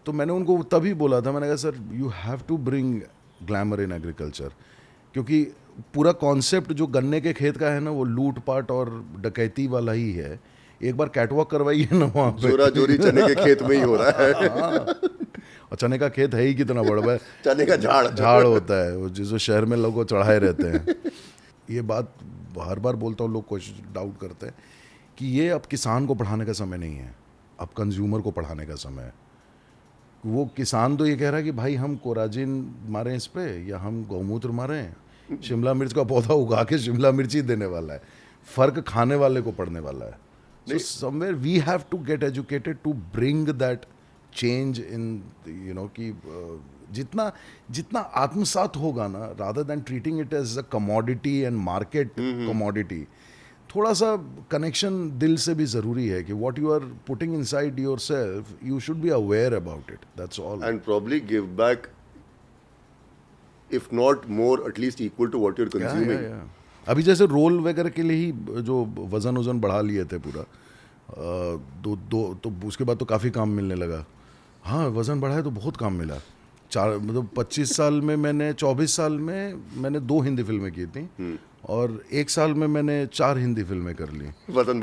तो मैंने उनको तभी बोला था, मैंने कहा sir you have to bring glamour in agriculture, क्योंकि पूरा कॉन्सेप्ट जो गन्ने के खेत का है ना, वो लूट पाट और डकैती वाला ही है। एक बार कैटवॉक करवाइए ना वहाँ पे, जोरा जोरी चने के खेत में ही हो रहा है। और चने का खेत है ही कितना बड़ा है, चने का झाड़ होता है वो, जिसको शहर में लोगों को चढ़ाए रहते हैं। ये बात हर बार बोलता हूँ, लोग क्वेश्चन डाउट करते हैं कि ये अब किसान को पढ़ाने का समय नहीं है, अब कंज्यूमर को पढ़ाने का समय है। वो किसान तो ये कह रहा है कि भाई हम कोराजिन मारें इस पे, या हम गौमूत्र मारें। शिमला मिर्च का पौधा उगा के शिमला मिर्च ही देने वाला है, फ़र्क खाने वाले को पड़ने वाला है। So somewhere we have to get educated to bring that change in, you know, कि जितना आत्मसात होगा ना, rather than treating it as a commodity and market commodity, थोड़ा सा कनेक्शन दिल से भी ज़रूरी है कि what you are putting inside yourself, you should be aware about it, that's all. And probably give back, if not more, at least equal to what you are consuming. अभी जैसे रोल वगैरह के लिए ही जो वजन बढ़ा लिए थे पूरा, तो उसके बाद तो काफ़ी काम मिलने लगा। हाँ, वज़न बढ़ाया तो बहुत काम मिला। 25 साल में मैंने 24 साल में मैंने 2 हिंदी फिल्में की थी, और 1 साल में मैंने 4 हिंदी फिल्में कर ली वज़न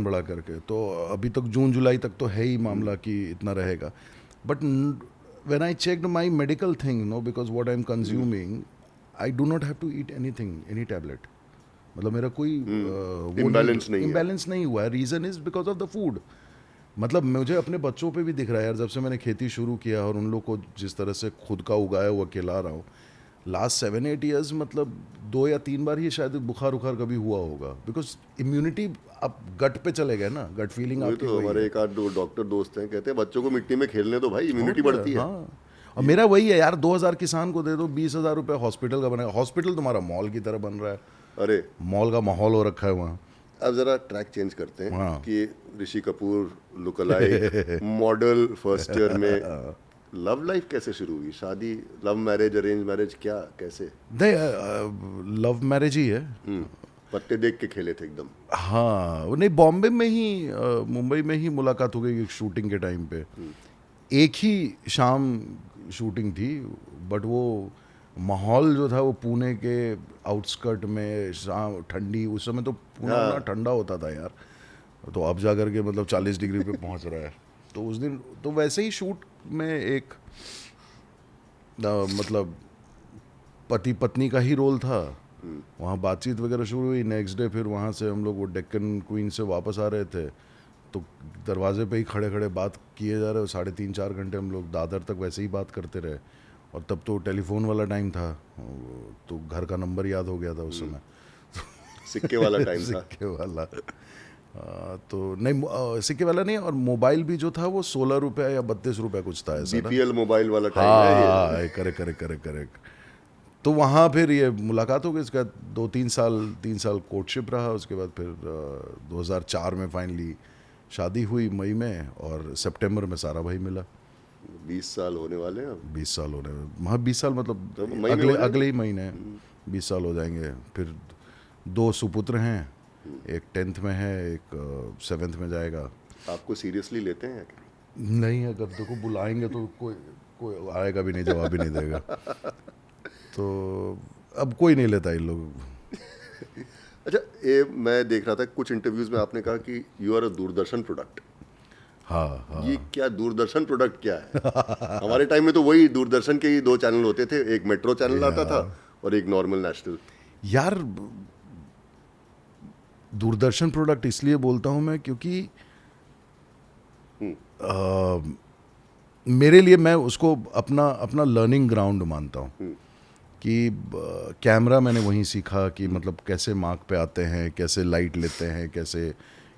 बढ़ा करके। तो अभी तक जून जुलाई तक तो है ही मामला कि इतना रहेगा। But when I checked my medical thing, no, because what I am consuming, I do not have to eat anything, any tablet. मतलब मेरा कोई इम्बैलेंस नहीं हुआ है। Reason is because of the food. मतलब मुझे अपने बच्चों पे भी दिख रहा है यार, जब से मैंने खेती शुरू किया और उन लोग को जिस तरह से खुद का उगाया हुआ खिला रहा हूँ, लास्ट 7-8 ईयर्स, मतलब 2 या 3 बार ही शायद बुखार कभी हुआ होगा, बिकॉज इम्यूनिटी अब गट पे चले गए ना, गट फीलिंग आपकी। तो हमारे एक आध डॉक्टर दोस्त हैं, कहते हैं बच्चों को मिट्टी में खेलने दो भाई, इम्यूनिटी बढ़ती है। हाँ, और मेरा वही है यार, 2000 किसान को दे दो, 20,000 रुपये हॉस्पिटल का बनेगा। हॉस्पिटल तुम्हारा मॉल की तरह बन रहा है, अरे मॉल का माहौल हो रखा है वहाँ। अब जरा ट्रैक चेंज करते हैं। हाँ। कि Rishi Kapoor look alike model first year में, लव लाइफ कैसे शुरू हुई? शादी, लव मैरिज, अरेंज मैरिज, क्या कैसे? लव मैरिज ही है। पत्ते देख के खेले थे एकदम? हाँ, नहीं, बॉम्बे में ही, मुंबई में ही मुलाकात हो गई शूटिंग के टाइम पे। एक ही शाम शूटिंग थी, बट वो माहौल जो था वो पुणे के आउटस्कर्ट में, शाम ठंडी, उस समय तो पुणे ना ठंडा होता था यार, तो अब जा कर के मतलब 40 डिग्री पे पहुंच रहा है। तो उस दिन तो वैसे ही शूट में एक मतलब पति पत्नी का ही रोल था। वहाँ बातचीत वगैरह शुरू हुई। नेक्स्ट डे फिर वहाँ से हम लोग वो डेक्कन क्वीन से वापस आ रहे थे, तो दरवाजे पे ही खड़े खड़े बात किए जा रहे, 3.5-4 घंटे हम लोग दादर तक वैसे ही बात करते रहे। और तब तो टेलीफोन वाला टाइम था, तो घर का नंबर याद हो गया था उस समय। सिक्के वाला टाइम था। सिक्के वाला, तो नहीं, सिक्के वाला नहीं, और मोबाइल भी जो था वो 16 रुपये या 32 रुपये कुछ था ऐसा। बीपीएल मोबाइल वाला टाइम है ये। करेक्ट। तो वहाँ फिर ये मुलाकात हो गई। इसका 3 साल कोर्टशिप रहा। उसके बाद फिर 2004 में फाइनली शादी हुई मई में, और सितंबर में सारा भाई मिला। 20 साल होने वाले हैं अब। 20 साल होने में, हाँ 20 साल मतलब तो अगले ही महीने 20 साल हो जाएंगे। फिर 2 सुपुत्र हैं, एक 10th में है, एक 7th में जाएगा। आपको सीरियसली लेते हैं या क्या? नहीं, अगर देखो बुलाएंगे तो कोई आएगा भी नहीं, जवाब भी नहीं देगा। तो अब कोई नहीं लेता इन लोग। अच्छा, ये मैं देख रहा था कुछ इंटरव्यूज में आपने कहा कि you are a Doordarshan product. हाँ। ये क्या दूरदर्शन प्रोडक्ट क्या है? हमारे टाइम में तो वही दूरदर्शन के ही 2 चैनल होते थे, एक मेट्रो चैनल आता था और एक नॉर्मल नेशनल। यार दूरदर्शन प्रोडक्ट इसलिए बोलता हूँ मैं क्योंकि मेरे लिए मैं उसको अपना लर्निंग ग्राउंड मानता हूँ कि कैमरा मैंने वहीं सीखा कि मतलब कैसे मार्क पे आते हैं, कैसे लाइट लेते हैं, कैसे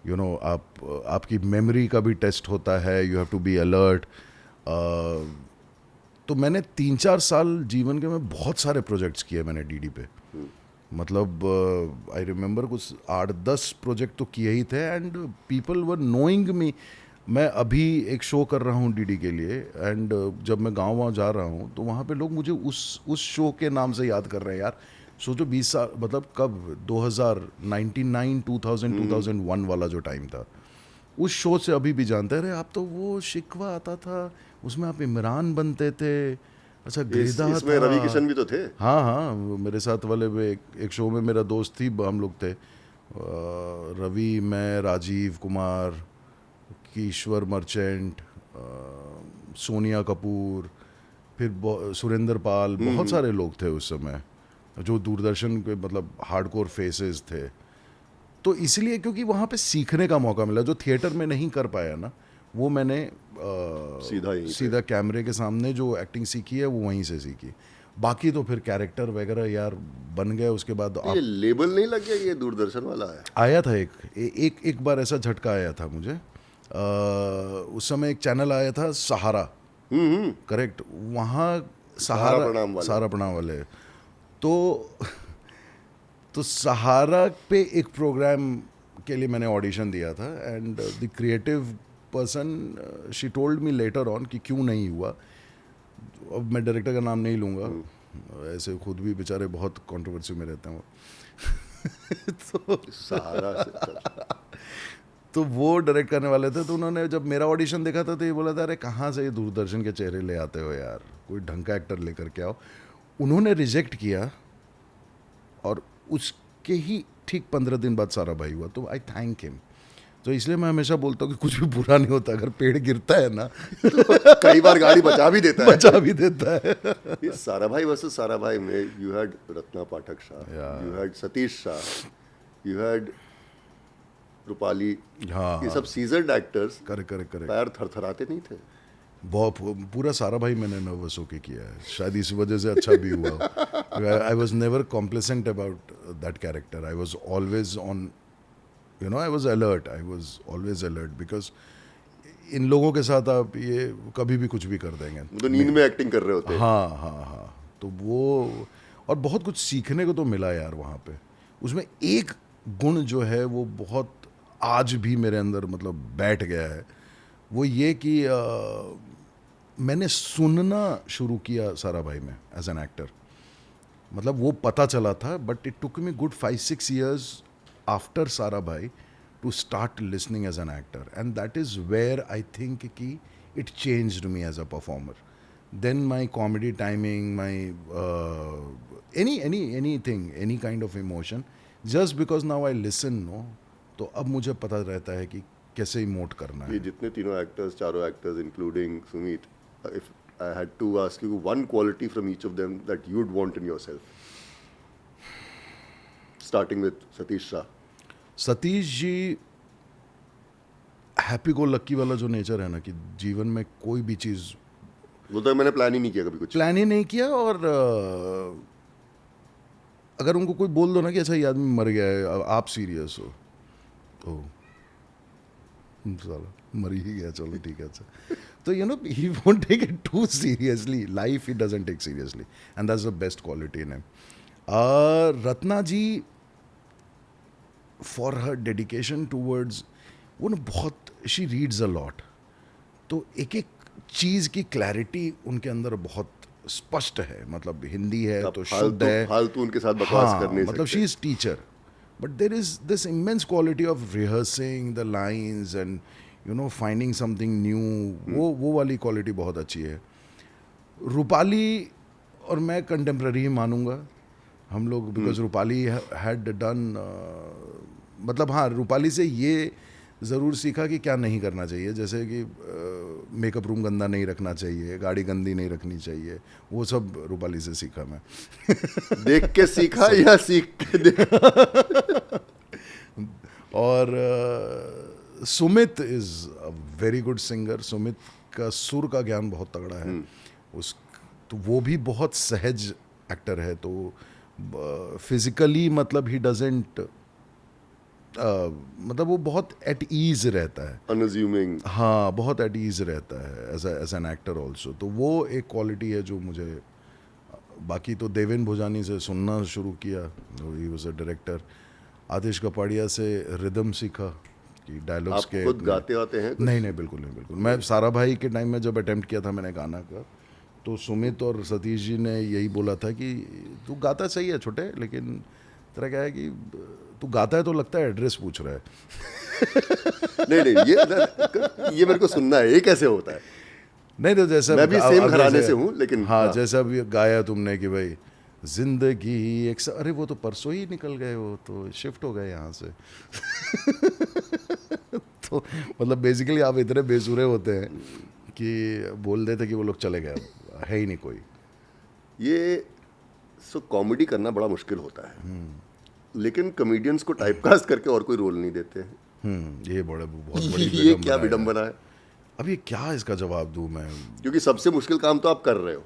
आपकी मेमोरी का भी टेस्ट होता है, you have to be alert. तो मैंने 3-4 साल जीवन के में बहुत सारे प्रोजेक्ट्स किए मैंने डीडी पे। मतलब आई रिमेंबर कुछ 8-10 प्रोजेक्ट तो किए ही थे and people were knowing me. मैं अभी एक शो कर रहा हूँ डीडी के लिए एंड जब मैं गाँव जा रहा हूँ तो वहाँ पे लोग मुझे उस शो के नाम से याद कर रहे हैं। यार सोचो 20 साल, मतलब कब 2099 2001 वाला जो टाइम था, उस शो से अभी भी जानते रहे आप। तो वो शिकवा आता था, उसमें आप इमरान बनते थे। अच्छा, गेदा इसमें था। रवि किशन भी तो थे। हाँ, मेरे साथ वाले में एक शो में मेरा दोस्त थी, हम लोग थे रवि, मैं, राजीव कुमार, ईश्वर मर्चेंट, सोनिया कपूर, फिर सुरेंद्र पाल, बहुत सारे लोग थे उस समय जो दूरदर्शन के मतलब हार्डकोर फेसेस थे। तो इसलिए क्योंकि वहाँ पे सीखने का मौका मिला, जो थिएटर में नहीं कर पाया ना, वो मैंने सीधा कैमरे के सामने जो एक्टिंग सीखी है वो वहीं से सीखी। बाकी तो फिर कैरेक्टर वगैरह यार बन गए। उसके बाद ये लेबल नहीं लग गया ये दूरदर्शन वाला है? आया था एक बार ऐसा झटका आया था मुझे। उस समय एक चैनल आया था सहारा, करेक्ट, वहाँ सहारा प्रणाम वाले। तो सहारा पे एक प्रोग्राम के लिए मैंने ऑडिशन दिया था and the creative person she told me later on कि क्यों नहीं हुआ। अब मैं डायरेक्टर का नाम नहीं लूँगा, ऐसे खुद भी बेचारे बहुत कंट्रोवर्सी में रहते हैं वो। तो सहारा से तो वो डायरेक्ट करने वाले थे। तो उन्होंने जब मेरा ऑडिशन देखा था तो ये बोला था, अरे कहाँ से ये दूरदर्शन के चेहरे ले आते हो यार, कोई ढंग का एक्टर लेकर के आओ। उन्होंने रिजेक्ट किया और उसके ही ठीक 15 दिन बाद सारा भाई हुआ। तो आई थैंक हिम। तो इसलिए मैं हमेशा बोलता हूँ कि कुछ भी बुरा नहीं होता, अगर पेड़ गिरता है ना तो कई बार गाड़ी बचा भी देता है। ये सारा भाई वर्सेस सारा भाई में you had Ratna Pathak Shah, you had Satish Shah, you had Rupali. हाँ, ये सब सीजन्ड एक्टर्स। करेक्ट। पैर थरथराते नहीं थे? बहुत पूरा सारा भाई मैंने नर्वस होके किया है, शायद इस वजह से अच्छा भी हुआ। I was never complacent about that character. I was always on, I was alert because in लोगों के साथ आप ये कभी भी कुछ भी कर देंगे। तो नींद में एक्टिंग कर रहे होते हैं। हाँ। तो वो और बहुत कुछ सीखने को तो मिला यार वहाँ पे। उसमें एक गुण जो है वो बहुत आज भी मेरे अंदर मतलब बैठ गया है, वो ये कि मैंने सुनना शुरू किया सारा भाई में एज एन एक्टर। मतलब वो पता चला था, but it took me good 5-6 years after Sarabhai to start listening as an actor, and that is where I think कि it changed me as a performer. Then my comedy timing, my anything, any kind of emotion, just because now I listen no, तो अब मुझे पता रहता है कि कैसे emote करना है। ये जितने तीनों एक्टर्स, चारों actors including Sumeet, if I had to ask you one quality from each of them that you would want in yourself, starting with Satish Shah. Satish ji happy go lucky वाला जो नेचर है ना, कि जीवन में कोई भी चीज़, वो तो मैंने प्लान ही नहीं किया कभी, कुछ प्लान ही नहीं किया। और अगर उनको कोई बोल दो ना कि अच्छा ये आदमी मर गया है, आप सीरियस हो, तो साला मर ही गया, चलो ठीक है। अच्छा, तो he won't take it too seriously, life he doesn't take seriously, and that's the best quality in him. Ratna ji, for her dedication towards, वो ना बहुत, शी रीड्स अ लॉट, तो एक एक चीज़ की क्लैरिटी उनके अंदर बहुत स्पष्ट है। मतलब हिंदी है तो शुद्ध है, फालतू उनके साथ बकवास करने मतलब she is teacher, but there is this immense quality of rehearsing the lines and finding something new. वो वाली quality बहुत अच्छी है. रूपाली और मैं कंटेम्प्रेरी ही मानूंगा हम लोग, बिकॉज रूपाली हैड डन, मतलब हाँ, रूपाली से ये ज़रूर सीखा कि क्या नहीं करना चाहिए, जैसे कि मेकअप रूम गंदा नहीं रखना चाहिए, गाड़ी गंदी नहीं रखनी चाहिए, वो सब रूपाली से सीखा मैं. देख के सीखा या सीख के देख? और Sumit is a very good singer. Sumit का सुर का ज्ञान बहुत तगड़ा है. तो वो भी बहुत सहज एक्टर है. तो फिजिकली मतलब ही डजेंट, मतलब वो बहुत एट ईज रहता है, अनअज्यूमिंग. हाँ, बहुत एट ईज रहता है एज एन एक्टर ऑल्सो. तो वो एक क्वालिटी है जो मुझे. बाकी तो देवेन भोजानी से सुनना शुरू किया, ही वाज अ डायरेक्टर. आतिश कपाड़िया से रिदम सीखा कि डायलॉग्स के. खुद गाते आते हैं? नहीं, बिल्कुल नहीं, बिल्कुल. मैं सारा भाई के टाइम में जब अटेम्प्ट किया था मैंने गाना का, तो सुमित और सतीश जी ने यही बोला था कि तू गाता सही है छोटे, लेकिन तेरा क्या है कि तू गाता है तो लगता है एड्रेस पूछ रहा है. नहीं, ये मेरे को सुनना है, ये कैसे होता है? नहीं तो जैसे मैं भी सेम घराने से हूँ, लेकिन हाँ, जैसा अभी गाया तुमने कि भाई जिंदगी एक अरे वो तो परसों ही निकल गए, वो तो शिफ्ट हो गए यहाँ से. तो मतलब बेसिकली आप इतने बेसुरे होते हैं कि बोल देते कि वो लोग चले गए, है ही नहीं कोई. ये कॉमेडी करना बड़ा मुश्किल होता है, लेकिन कॉमेडियंस को टाइपकास्ट करके और कोई रोल नहीं देते हैं. ये बहुत बड़ी ये क्या विडंबना है? अब ये क्या इसका जवाब दूं मैं, क्योंकि सबसे मुश्किल काम तो आप कर रहे हो,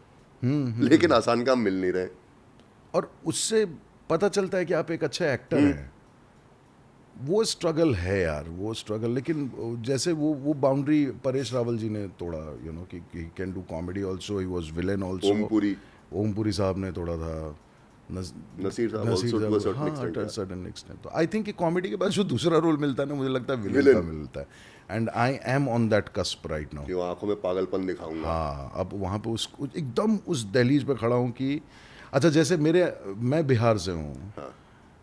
लेकिन आसान काम मिल नहीं रहे. और उससे पता चलता है कि आप एक अच्छे एक्टर हैं. वो स्ट्रगल है यार, वो स्ट्रगल. लेकिन जैसे वो बाउंड्री परेश रावल जी ने तोड़ा, कि he can do comedy also, he was villain also. Om Puri साहब ने तोड़ा था, नसीर साहब also to a certain extent. तो आई थिंक कि कॉमेडी के बाद जो दूसरा रोल मिलता है ना, मुझे लगता है विलेन का मिलता है. And I am on that cusp right now. कि आंखों में पागलपन दिखाऊंगा. हाँ, अब वहाँ पे एकदम उस दहलीज पे खड़ा हूँ कि अच्छा, जैसे मैं बिहार से हूँ,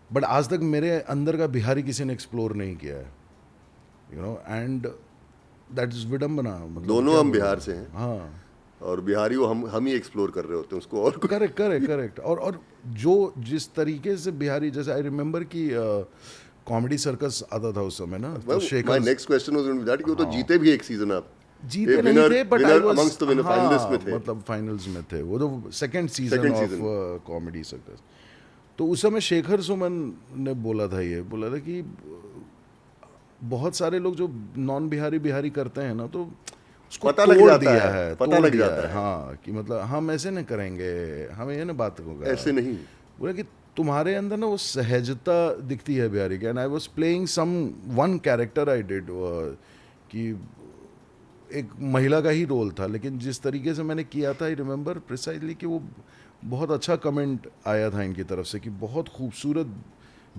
बट आज तक मेरे अंदर का बिहारी किसी ने एक्सप्लोर नहीं किया है, एंड दैट इज विडम्बना. मतलब दोनों हम बिहार से हैं. हाँ, और बिहारी वो हम ही एक्सप्लोर कर रहे होते हैं उसको. और करेक्ट. और जो जिस तरीके से बिहारी, जैसे आई रिमेम्बर कि कॉमेडी सर्कस आता था उस समय ना, तो Shekhar. My next question was on that कि वो तो जीते भी एक सीजन. आप जीते नहीं थे, but I was amongst the finalist में थे. मतलब फाइनल्स में थे. वो तो second season of comedy circus. तो उस समय शेखर सुमन ने बोला था कि बहुत सारे लोग जो नॉन बिहारी करते हैं ना, तो उसको पता लग जाता है. हाँ, कि मतलब हम ऐसे नहीं करेंगे, हमें ये ना बात होगा, ऐसे नहीं. बोला कि तुम्हारे अंदर ना वो सहजता दिखती है बिहारी के. And I was playing one character I did, कि एक महिला का ही रोल था, लेकिन जिस तरीके से मैंने किया था, आई रिमेम्बर प्रिसाइजली कि वो बहुत अच्छा कमेंट आया था इनकी तरफ से कि बहुत खूबसूरत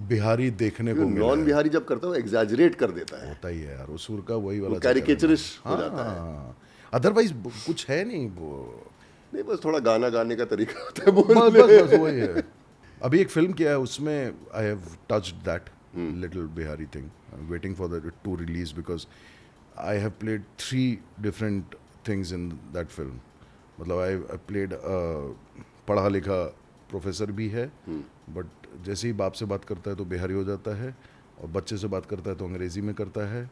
बिहारी देखने को मिला. नॉन बिहारी जब करता है एग्जैजरेट कर देता है. होता ही है यार, वो सुर का वही वाला कैरिकेचरिस्ट हो जाता है. अदरवाइज कुछ है नहीं वो. नहीं, बस थोड़ा गाना गाने का तरीका होता है बोलने. बस वही है. अभी एक फिल्म किया है, उसमें I have touched that little Bihari thing. I am waiting for that to release, because I have played 3 different things in that film. मतलब आई प्लेड पढ़ा लिखा प्रोफेसर भी है, बट जैसे ही बाप से बात करता है तो बिहारी हो जाता है, और बच्चे से बात करता है तो अंग्रेजी में करता है,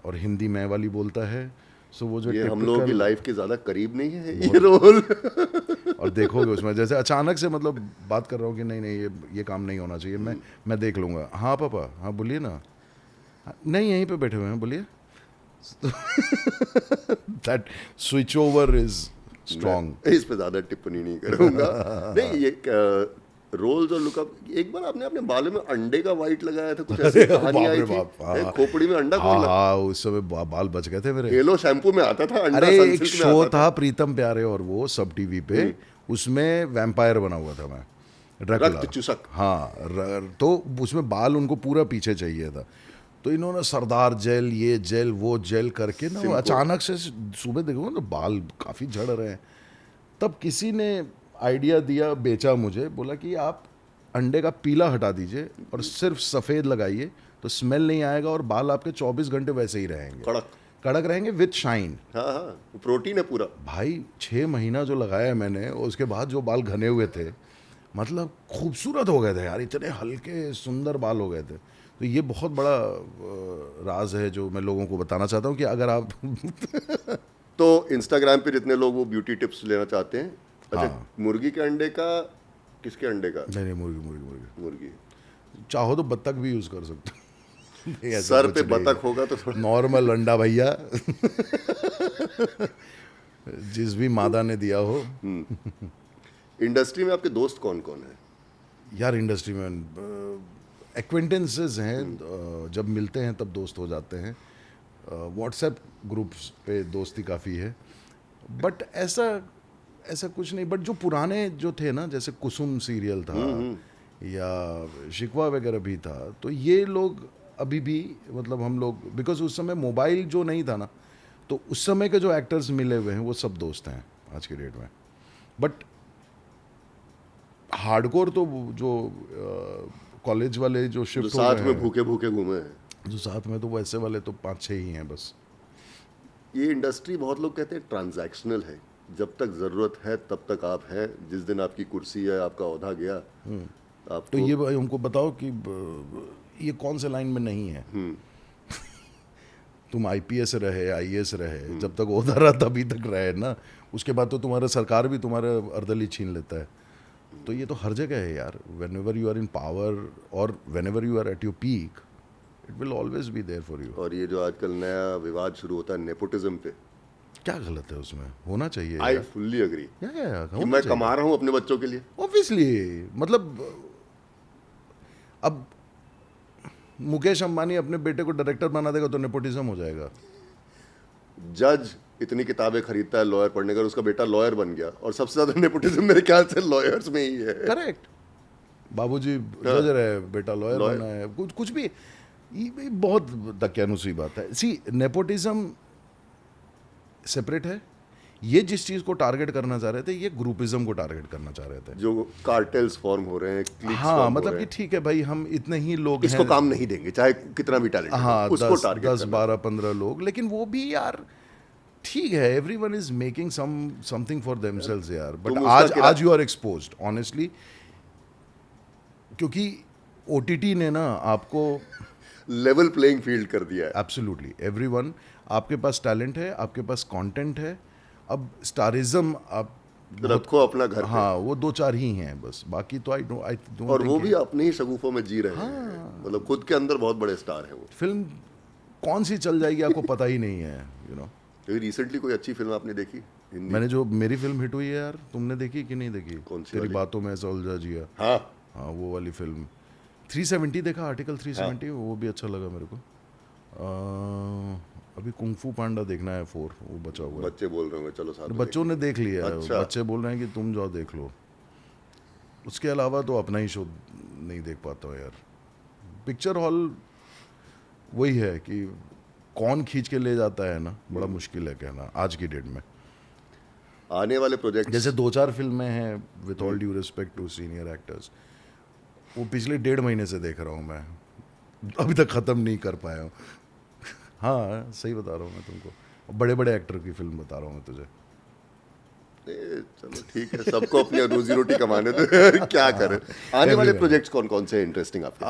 और हिंदी मैं वाली बोलता है. सो वो जो ये हम लोगों की लाइफ के ज़्यादा करीब नहीं है ये रोल. और देखोगे उसमें जैसे अचानक से मतलब बात कर रहा हूँ कि नहीं ये काम नहीं होना चाहिए, मैं देख लूँगा. हाँ पापा, हाँ बोलिए ना. नहीं, यहीं पे बैठे हुए हैं, बोलिए. That switch over is strong. इस पे ज़्यादा टिप्पणी नहीं करूँगा. नहीं, ये रोल्स और लुकअप. एक बार आपने अपने बालों में अंडे का वाइट लगाया था, कुछ ऐसी कहानी आई थी. खोपड़ी में अंडा कौन लगाया? हाँ, उस समय बाल बच गए थे मेरे. हेलो शैम्पू में आता था अंडा. अरे एक शो था प्रीतम प्यारे और वो सब टीवी पे, उसमें वैम्पायर बना हुआ था मैं, रक्त चूसक. हाँ, तो उसमें बाल उनको पूरा पीछे चाहिए था, तो इन्होंने सरदार जेल, ये जेल, वो जेल करके ना अचानक से सुबह देखो ना बाल काफ़ी झड़ रहे हैं. तब किसी ने आइडिया दिया, बेचा मुझे, बोला कि आप अंडे का पीला हटा दीजिए और सिर्फ सफ़ेद लगाइए तो स्मेल नहीं आएगा और बाल आपके 24 घंटे वैसे ही रहेंगे, कड़क। कड़क रहेंगे विद शाइन। हाँ हाँ, प्रोटीन है पूरा। भाई 6 महीना जो लगाया मैंने, उसके बाद जो बाल घने हुए थे, मतलब खूबसूरत हो गए थे यार, इतने हल्के सुंदर बाल हो गए थे। तो ये बहुत बड़ा राज है जो मैं लोगों को बताना चाहता हूँ कि अगर आप तो इंस्टाग्राम पे जितने लोग वो ब्यूटी टिप्स लेना चाहते हैं, अच्छा हाँ। मुर्गी के अंडे का, किसके अंडे का? नहीं, मुर्गी मुर्गी मुर्गी, मुर्गी। चाहो तो बत्तख भी यूज़ कर सकते हो। नहीं, ऐसा सर कुछ पे नहीं है। बतख होगा तो थोड़ा नॉर्मल अंडा भैया जिस भी मादा ने दिया हो। इंडस्ट्री में आपके दोस्त कौन कौन है? यार इंडस्ट्री में एक्वेंटेंसेस हैं, जब मिलते हैं तब दोस्त हो जाते हैं। व्हाट्सएप ग्रुप्स पे दोस्ती काफ़ी है, बट ऐसा ऐसा कुछ नहीं। बट जो पुराने जो थे ना, जैसे कुसुम सीरियल था या शिकवा वगैरह भी था, तो ये लोग अभी भी, मतलब हम लोग, बिकॉज उस समय मोबाइल जो नहीं था ना, तो उस समय के जो एक्टर्स मिले हुए हैं वो सब दोस्त हैं आज की डेट में। बट हार्डकोर तो जो कॉलेज वाले जो जो शिफ्ट हो साथ गए में हैं, भूखे भूखे घूमे हैं, जो साथ में, तो वैसे वाले तो 5-6 ही हैं बस। ये इंडस्ट्री बहुत लोग कहते हैं ट्रांजैक्शनल है, जब तक ज़रूरत है तब तक आप हैं, जिस दिन आपकी कुर्सी है, आपका ओहदा गया, तो आपको ये भाई हमको बताओ कि ये कौन से लाइन में नहीं है। तुम आईपीएस रहे, आईएएस रहे, जब तक ओहदा रहा तभी तक रहे ना, उसके बाद तो तुम्हारा सरकार भी तुम्हारा अर्दली छीन लेता है। तो ये तो हर जगह है यार। Whenever you are in power और whenever you are at your peak, it will always be there for you. और ये जो आजकल नया विवाद शुरू होता है नेपोटिज्म पे, क्या गलत है उसमें? होना चाहिए आई फुल्ली अग्री कि मैं कमा रहा हूँ अपने बच्चों के लिए। ऑब्वियसली, मतलब अब मुकेश अंबानी अपने बेटे को डायरेक्टर बना देगा तो नेपोटिज्म हो जाएगा। जज इतनी किताबें खरीदता है लॉयर पढ़ने का, उसका बेटा लॉयर बन गया, और सबसे ज्यादा नेपोटिज्म मेरे ख्याल से लॉयर्स में ही है। करेक्ट। बाबूजी जज रहे, बेटा लॉयर बना है, कुछ भी। ये बहुत दकियानुसी बात है। सी, नेपोटिज्म सेपरेट है। ये जिस चीज को टारगेट करना चाह रहे थे, ये ग्रुपिज्म को टारगेट करना चाह रहे थे। जो कार्टेल्स फॉर्म हो रहे हैं, cliques हाँ, form हो मतलब रहे कि हैं, ठीक है भाई, हम इतने ही लोग इसको हैं, काम नहीं देंगे चाहे कितना भी टैलेंट हाँ, उसको टारगेट 10, 12, 15 लोग, लेकिन वो भी यार ठीक है। Everyone is making something for themselves यार। बट आज यू आर एक्सपोज्ड ऑनेस्टली, क्योंकि ओटीटी ने ना आपको लेवल प्लेइंग फील्ड कर दिया है। एब्सोल्युटली एवरीवन, आपके पास टैलेंट है, आपके पास कंटेंट है, अब स्टारिज्म आप रखो अपना घर पे। हाँ, वो 2-4 ही हैं बस, बाकी तो आई डोंट। और वो भी अपने ही शगुफों में जी रहे हैं, मतलब खुद के अंदर बहुत बड़े स्टार हैं वो। फिल्म कौन सी चल जाएगी आपको पता ही नहीं है, यू नो। रिसेंटली कोई अच्छी फिल्म आपने देखी हिंदी? मैंने जो मेरी फिल्म हिट हुई है यार, तुमने देखी कि नहीं देखी? कौन सी तेरी वाली? बातों में ऐसा उलझा जिया। हाँ, हाँ, वो वाली फिल्म 370 देखा, आर्टिकल 370, वो भी अच्छा लगा मेरे को। अभी कुंग-फू पांडा देखना है 4, वो बचा हुआ है। बच्चे बोल रहे होंगे चलो साथ में बच्चों ने देख लिया है, अच्छा। बच्चे बोल रहे हैं कि तुम जाओ देख लो। उसके अलावा तो अपना ही शो नहीं देख पाता हूँ यार। पिक्चर हॉल वही है कि कौन खींच के ले जाता है ना, बड़ा मुश्किल है कहना आज की डेट में। आने वाले प्रोजेक्ट जैसे 2-4 फिल्में हैं, with all due respect to senior actors, वो पिछले 1.5 महीने से देख रहा हूँ मैं, अभी तक ख़त्म नहीं कर पाया हूँ। हाँ, सही बता रहा हूँ मैं तुमको, बड़े बड़े एक्टर की फिल्म बता रहा हूँ मैं तुझे। चलो ठीक है, सबको अपनी रोजी रोटी कमाने दो क्या करें। आने वाले प्रोजेक्ट्स कौन कौन से इंटरेस्टिंग आपके?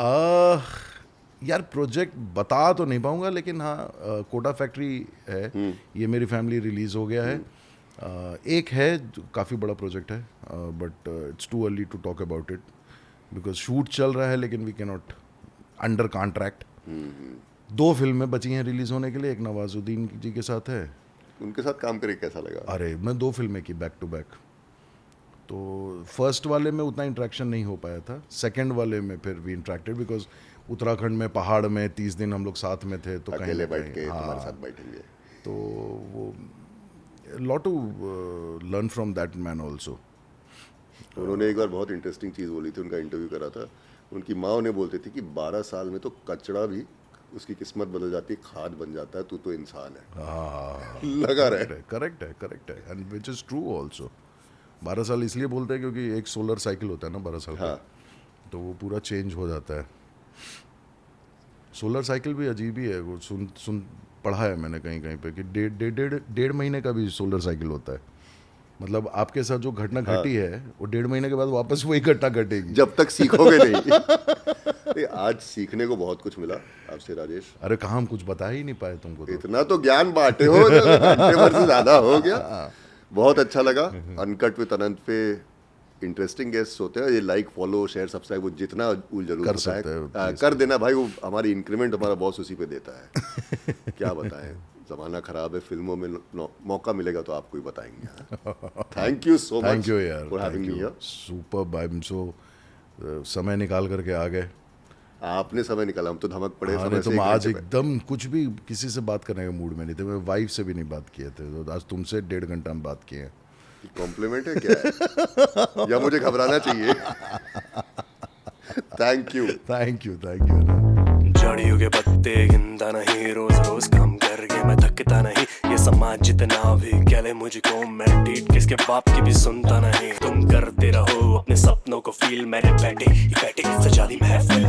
यार प्रोजेक्ट बता तो नहीं पाऊंगा, लेकिन हाँ, कोटा फैक्ट्री है, ये मेरी फैमिली रिलीज़ हो गया है। एक है जो काफ़ी बड़ा प्रोजेक्ट है, but it's too early to talk about it because shoot चल रहा है, लेकिन we can not under contract. 2 फिल्में बची हैं रिलीज़ होने के लिए, एक नवाजुद्दीन जी के साथ है। उनके साथ काम करके कैसा लगा? अरे मैं 2 फिल्में की बैक टू बैक, तो फर्स्ट वाले में उतना इंट्रैक्शन नहीं हो पाया था, सेकंड वाले में फिर वी इंट्रैक्टेड बिकॉज उत्तराखंड में पहाड़ में 30 दिन हम लोग साथ में थे, तो अकेले बैठ के हाँ, तुम्हारे साथ बैठेंगे तो वो lot to learn from that man also. उन्होंने एक बार बहुत इंटरेस्टिंग चीज़ बोली थी, उनका इंटरव्यू करा था, उनकी माँ उन्हें बोलती थी कि 12 साल में तो कचड़ा भी उसकी किस्मत बदल जाती है, खाद बन जाता है, तू तो इंसान है। लगा रहे। करेक्ट है and which is true also. 12 साल इसलिए बोलते हैं क्योंकि एक सोलर साइकिल होता है ना 12 साल का, हाँ। तो वो पूरा चेंज हो जाता है। सोलर साइकिल भी अजीब ही है, वो सुन पढ़ा है मैंने कहीं कहीं पे कि डेढ़ महीने का भी सोलर साइकिल होता है। मतलब आपके साथ जो घटना घटी है वो 1.5 महीने के बाद वापस वही घटना घटेगी जब तक सीखोगे नहीं। आज सीखने को बहुत कुछ मिला आपसे राजेश। अरे कहाँ हम कुछ बता ही नहीं पाए तुमको तो। इतना तो ज्ञान बांटे हो जो घंटे भर से ज्यादा हो गया। बहुत अच्छा लगा। अनकट विद अनंत पे इंटरेस्टिंग गेस्ट होते हैं। ये लाइक फॉलो शेयर सब्सक्राइब वो जितना जरूर कर होता सकते है हैं, कर देना भाई। वो हमारी इंक्रीमेंट हमारा बॉस उसी पे देता है। क्या बताएं, जमाना खराब है, फिल्मों में मौका मिलेगा तो आपको ही बताएंगे। Thank you so much, thank you यार, for having me here. Super. I am so समय निकाल करके आ गए। आपने समय निकाला, हम तो धमक पड़े हाँ, समय नहीं से तुम एक आज घंटे पे। एकदम कुछ भी किसी से बात करने के मूड में नहीं थे। मैं वाइफ से भी नहीं बात किए थे, तो आज तुमसे 1.5 घंटा हम बात किए हैं। कॉम्प्लीमेंट है क्या है? या मुझे घबराना चाहिए? Thank you. Thank you, thank you. झाड़ियों के पत्ते गिनता नहीं, रोज रोज काम करके मैं थकता नहीं। ये समाज जितना भी कह ले मुझको, मैं डीट किसके बाप की भी सुनता नहीं। तुम करते रहो अपने सपनों को फील, मैंने बैठे ही बैठे सजा दी महफिल।